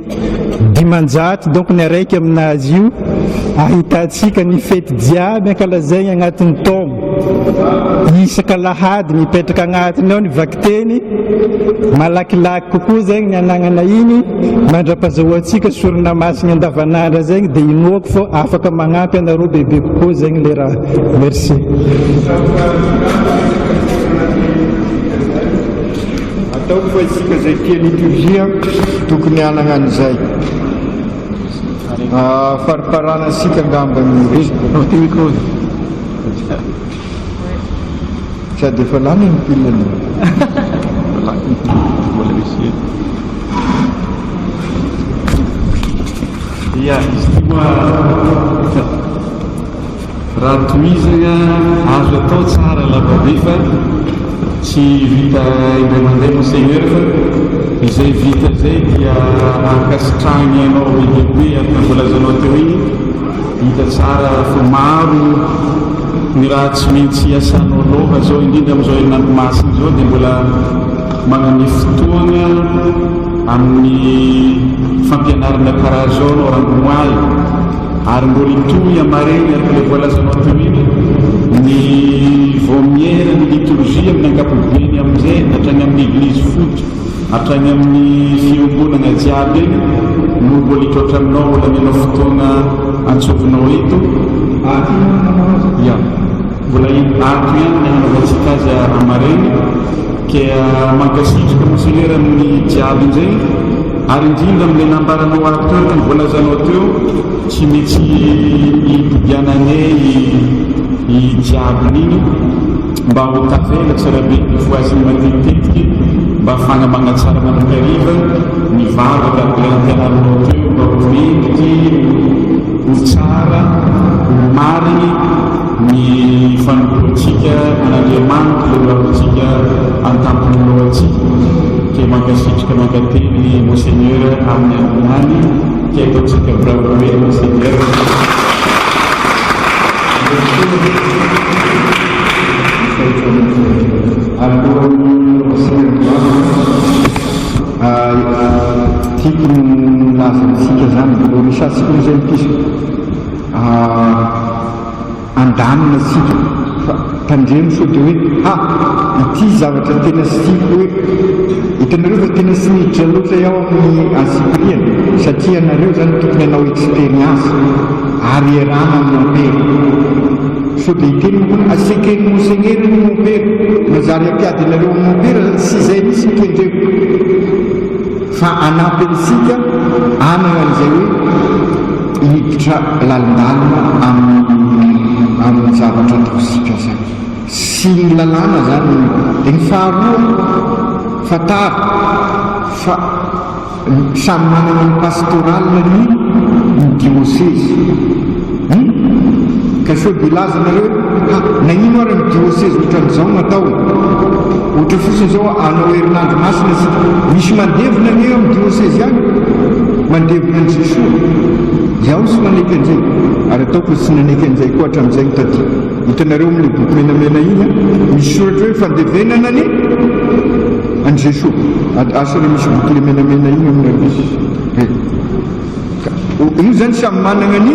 dimanjato donc ny araiky aminazy io ahitatsika ny fety jiaby ankalazaigny agnatin'ny taogno isaka lahady mipetraka agnatiny ao ny vakiteny malakilaky kokoa zegny ny anagnana iny mandra-pazahoantsika sorona masiny andavanandra zegny dia inoako fô afaka magnampy anareo bebe kokoa zegny le raha. Merci. Ataoko fa isika zay tia liturgia tokony anana an'izay fariparana asika angambany sady efa lany ny pilany ia izy ty moa raha toizagna azo atao tsara lavabe fa tsy vita indray mandeha monseigneur fa izay vita zay dia ankasitragny anao bebe atina volazanao teo igny hita tsara fa maro ny raha tsy maintsy asanao aloha zao indrindra am'izao herinandro masina zao dia mbola magnany fotoagna amin'ny fampianarana karaha zao anao rangomoay ary mbola itoy amaregny araka le voalazanao teo igny ny vomiera ny liturgie amin'ny ankapobeny amizay hatrany amin'ny église foty hatrany amin'ny fiangonana jiaby eny no mbola hitrôtra aminao mbola mianao fotoana antsovinao eto ia mbola ato ihany ny anaovantsika azy amaregny ke mankasitrika monseigneur amin'ny jiaby inzay ary indrindra amin'le nambaranao ato teo ny voalazanao teo tsy maintsy hipidiananay jiabin'iny mba ho tavela tsara be ny foaziny matetitetiky mba afana magnatsara manakariva ny vavaka ampianaranao teo mba ho mentiky ho tsara ho mariny ny fanomboantsika an'Andriamanitra le lohantsika an-tampony lohantsika ke mankasitrika mankateny monseigneur amin'ny androany ke ataotsika bravo hoe monseigneur tiako lazantsika zany mbola misatsika am'izay mpisy andamina sika fa tandremo so dia hoe ity zavatra tena siko hoe hitanareo fa tena sy miditra loatra iaho amin'ny ansipriana satria anareo zany tokony anao expérience ary erana amin'ny opera so dia hiteny moa asekeny monseigneur ny opera manjary ampiady anareo amin'ny opera sy zay misy mikendreo fa anampy antsika anana an'izay hoe hiditra lalindalina amin'ny zavatra ataosika zany sy ny lalàna zany. Dia ny faharoa fatary fa samy manana ny pastoralina ny diocèse. Ka sao dia lazanareo nagnino ary ny diocèse ohatran'izao natao, ohatra fotsiny zao anao herinandro masina sika misy mandevina ny eo amin'ny diocèse any, mandevina ny Jesosy. Iaho sy maneky an'izay ary ataoko sy naneky an'izay koa hatramin'izay ny taty. Hitanareo amin'ilay boky menamena iny misy soratra hoe fandevenana ny an Jesosy. Asana misy boky le menamena iny amin'armisy io zany samy manana ny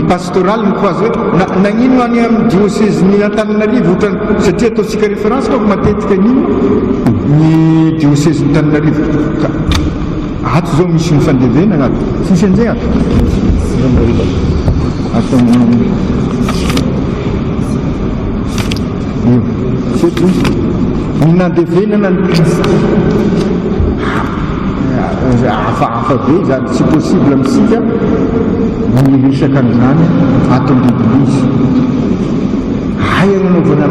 pastoral ny koazy hoe nagnino any amin'ny diocèse ny Antananarivo ohatrany satria ataosika référence kako matetika nino ny diocèse ny Antananarivo. Ka ato zao misy ny fandevenana ato sisy an'izay ato ato seto ny nandevenana ny Kristy hafahafa be zany tsy possible amintsika ny resaka an'izany ato an'Eglizy. Ay agnanaovana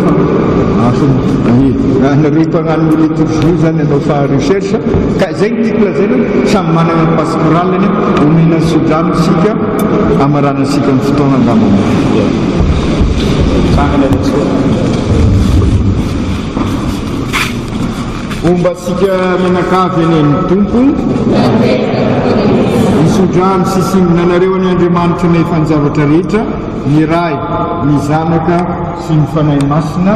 nareo mpagnano liturgie zany anao fa recherche ka zay ny tiako lazaina samy manana ny pastoraliny omena sodranotsika amaranasika ny fotoana andamana. Omba sika menakavy eny ny tompo misodrano sisiminanareo ny Andriamanitra ny efa ny zavatra rehetra, ny ray, ny zanaka sy ny fanahy masina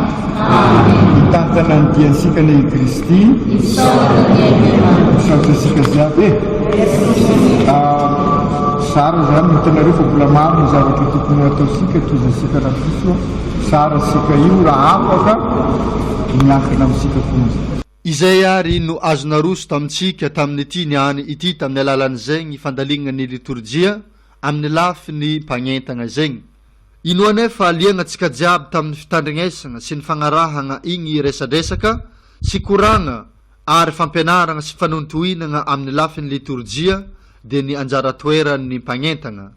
hitantana ny diansika ny Kristy misaotra sika ziaby sara zany hitanareo fa mbola maro ny zavatra tokony ataosika tozasika raha fiso sara sika io raha afaka miankina amintsika fonza. Izay ary no azona roso tamintsika tamin'ity niany ity tamin'ny alalan'izay ny fandalinana ny liturgia amin'ny lafiny mpagnentana zegny. Ino anefa aliagnatsika jiaby tamin'ny fitandrignesana sy ny fagnarahana igny resadresaka sy koragna ary fampianarana sy fanontohinana amin'ny lafiny liturgia dia ny anjara toeran'ny mpagnentana.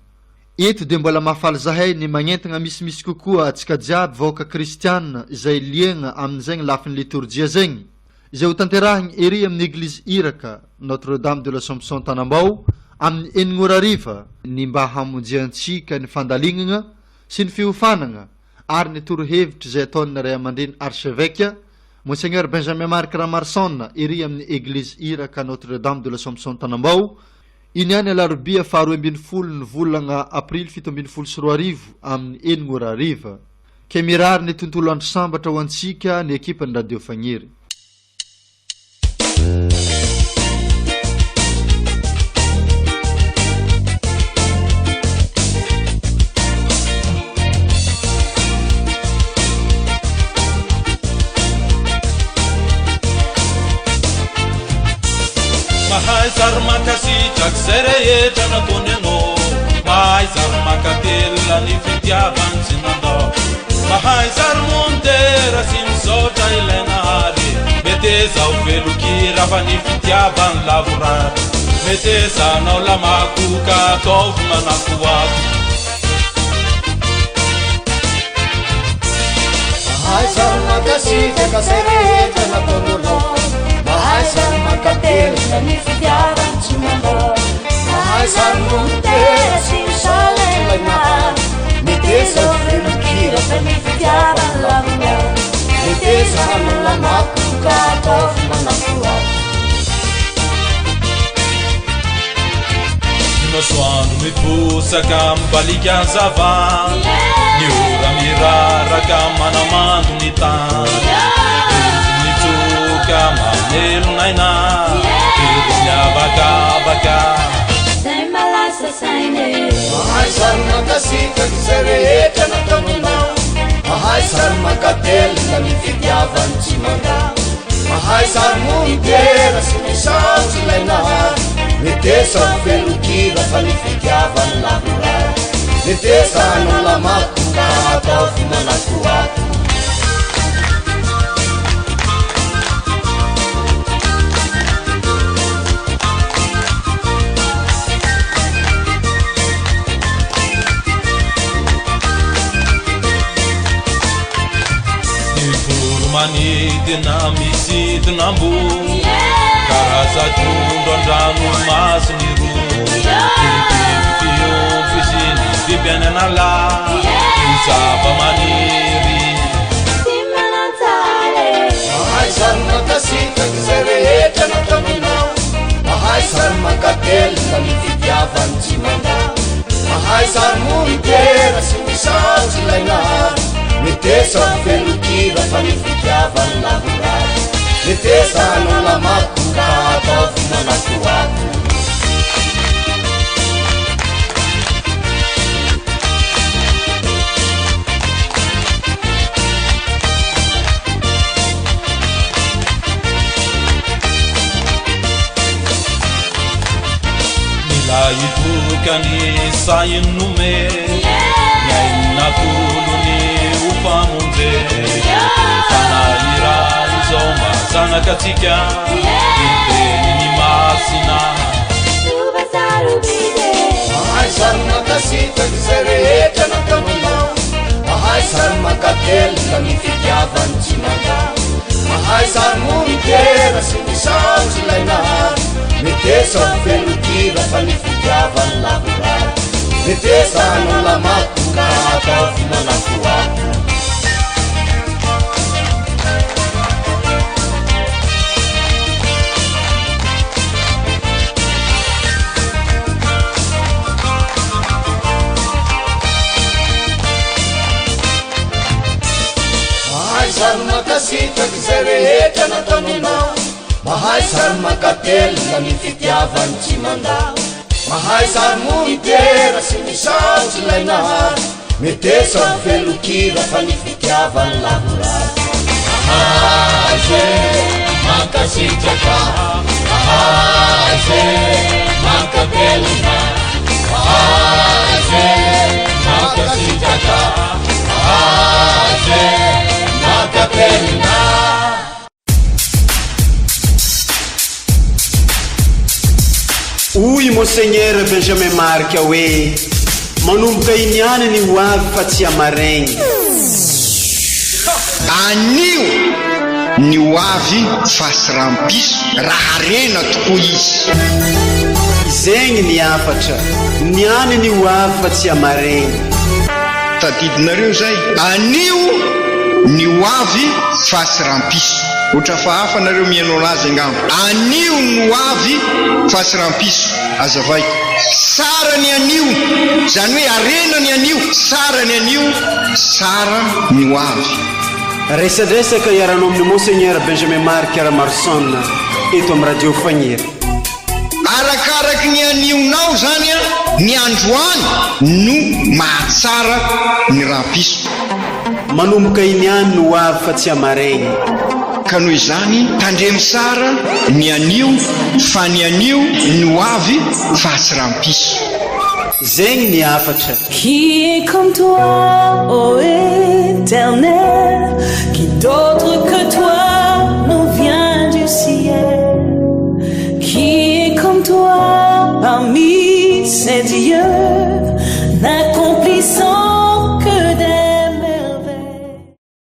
Eto dia mbola mahafaly zahay ny magnentana misimisy kokoa atsika jiaby vahoaka kristianina izay liagna amin'izay lafiny liturgia zegny. Izay ho tanterahiny ery amin'ny Église Iraka Notre-Dame de l'Assomption Tanambao amin'ny 9:00 ny mba hamonjiantsika ny fandalignana sy ny fiofanana ary ny torohevitra izay ataon'ny ray aman-dreny archevêque Monseigneur Benjamin Marc Ramarson ery amin'ny Église Iraka Notre-Dame de l'Assomption Tanambao. Iny any alarobia 12 ny volana aprily 17 amin'ny 9:00 ke mirary ny tontolo andro sambatra ho antsika ny ekipany radio Fagniry. Mahai sarmakasitrak sereyetra nataony anao, mahay sarmakatela ny fitiavany sy nanao, mahay sarmontera sy misaotra ilaina ary, metezao velokira fa ny fitiavany lavorary, metezanao lamakoka ataovy manakoato. Mahay sarmakasitrak sereyetra nataony anao, mahay sarmakatela ny fitiavany sy nanao, mahay sarmontera sy misaotra ilaina ary, metezao velokira fa ny fitiavany lavorary, metezanao lamakoka ataovy manakoato. Masoandro mibosaka mibalika zavany, ny ora miraraka manamando ny tany, mitsoka mamelonaina, ero miavakavaka zay malasa sainy. Mahay sarmakasitrak zay rehetra nataonao, mahay sarmakatela ny fitiavany tsy mandao, mahay sarmontera sy misaotra ilaina ary, metezao velokira fa ny fitiavany lavorary, metezanao lamakoka ataovy manakoato. tena misidinambo karazatondro andrano masiny ro tebikio fiziny bibiananala zava-maniry mahay sary makasitraky zay rehetra nataminao mahay sary makately fa ny fitiavany tsy mandao mahay sary monitera sy misaotsy ilainary metesa felokira fa ny fitiavany lavorary metesa anao lamato ka ataovy manatoato Ipukani sayin nume Yainatuluni upamunze Fanaira izoma sana katika Inteni ni masina Suba sarubide Mahai sar makasita kisereheta na kamunao Mahai sar makateli kami fitiavan chinagao Mahai sar mumitera sinisao chilainahari Metesa felukira fa ny fitiavany lavorary Metesa anao lamato ka ataovy manatoato Mahay sary makasitraky zay rehetra nataminao Mahay sary makately na ny fitiavany tsy mandao Mahay sary monitera sy misaotsy ilainahary Metesa felokira fa ny fitiavany lavorary Mahay ze makasitraka Mahay ze makately na Mahay ze makasitraka Mahay ze makately na Hoy Monseigneur Benjamin Marc hoe manomboka iniany ny ho avy fa tsy amaregny anio ny ho avy fasirampiso raha rena tokoa izy zegny ny afatra niany ny ho avy fa tsy amaregny tadidinareo zay anio ny ho avy fasirampiso otra fa hafa nareo mihainao anazy angamba anio ny ho avy fasirampiso azavaiko sara ny anio zany hoe arena ny anio sara ny anio sara ny ho avy resadresaka iaranao amin'ny Monseigneur Benjamin Marc Ramarson eto amin'ny radio Fagniry arakaraky ny anionao zany a ny androany no mahatsara ny rampiso manomboka iniany no ho avy fa tsy amaregny ka noho izany tandremy sara ny anio fa ny anio no avy fa tsy rampiso zegny ny afatra Qui est comme toi, ô Éternel, qui d'autre que toi nous vient du ciel? Qui est comme toi parmi ces dieux?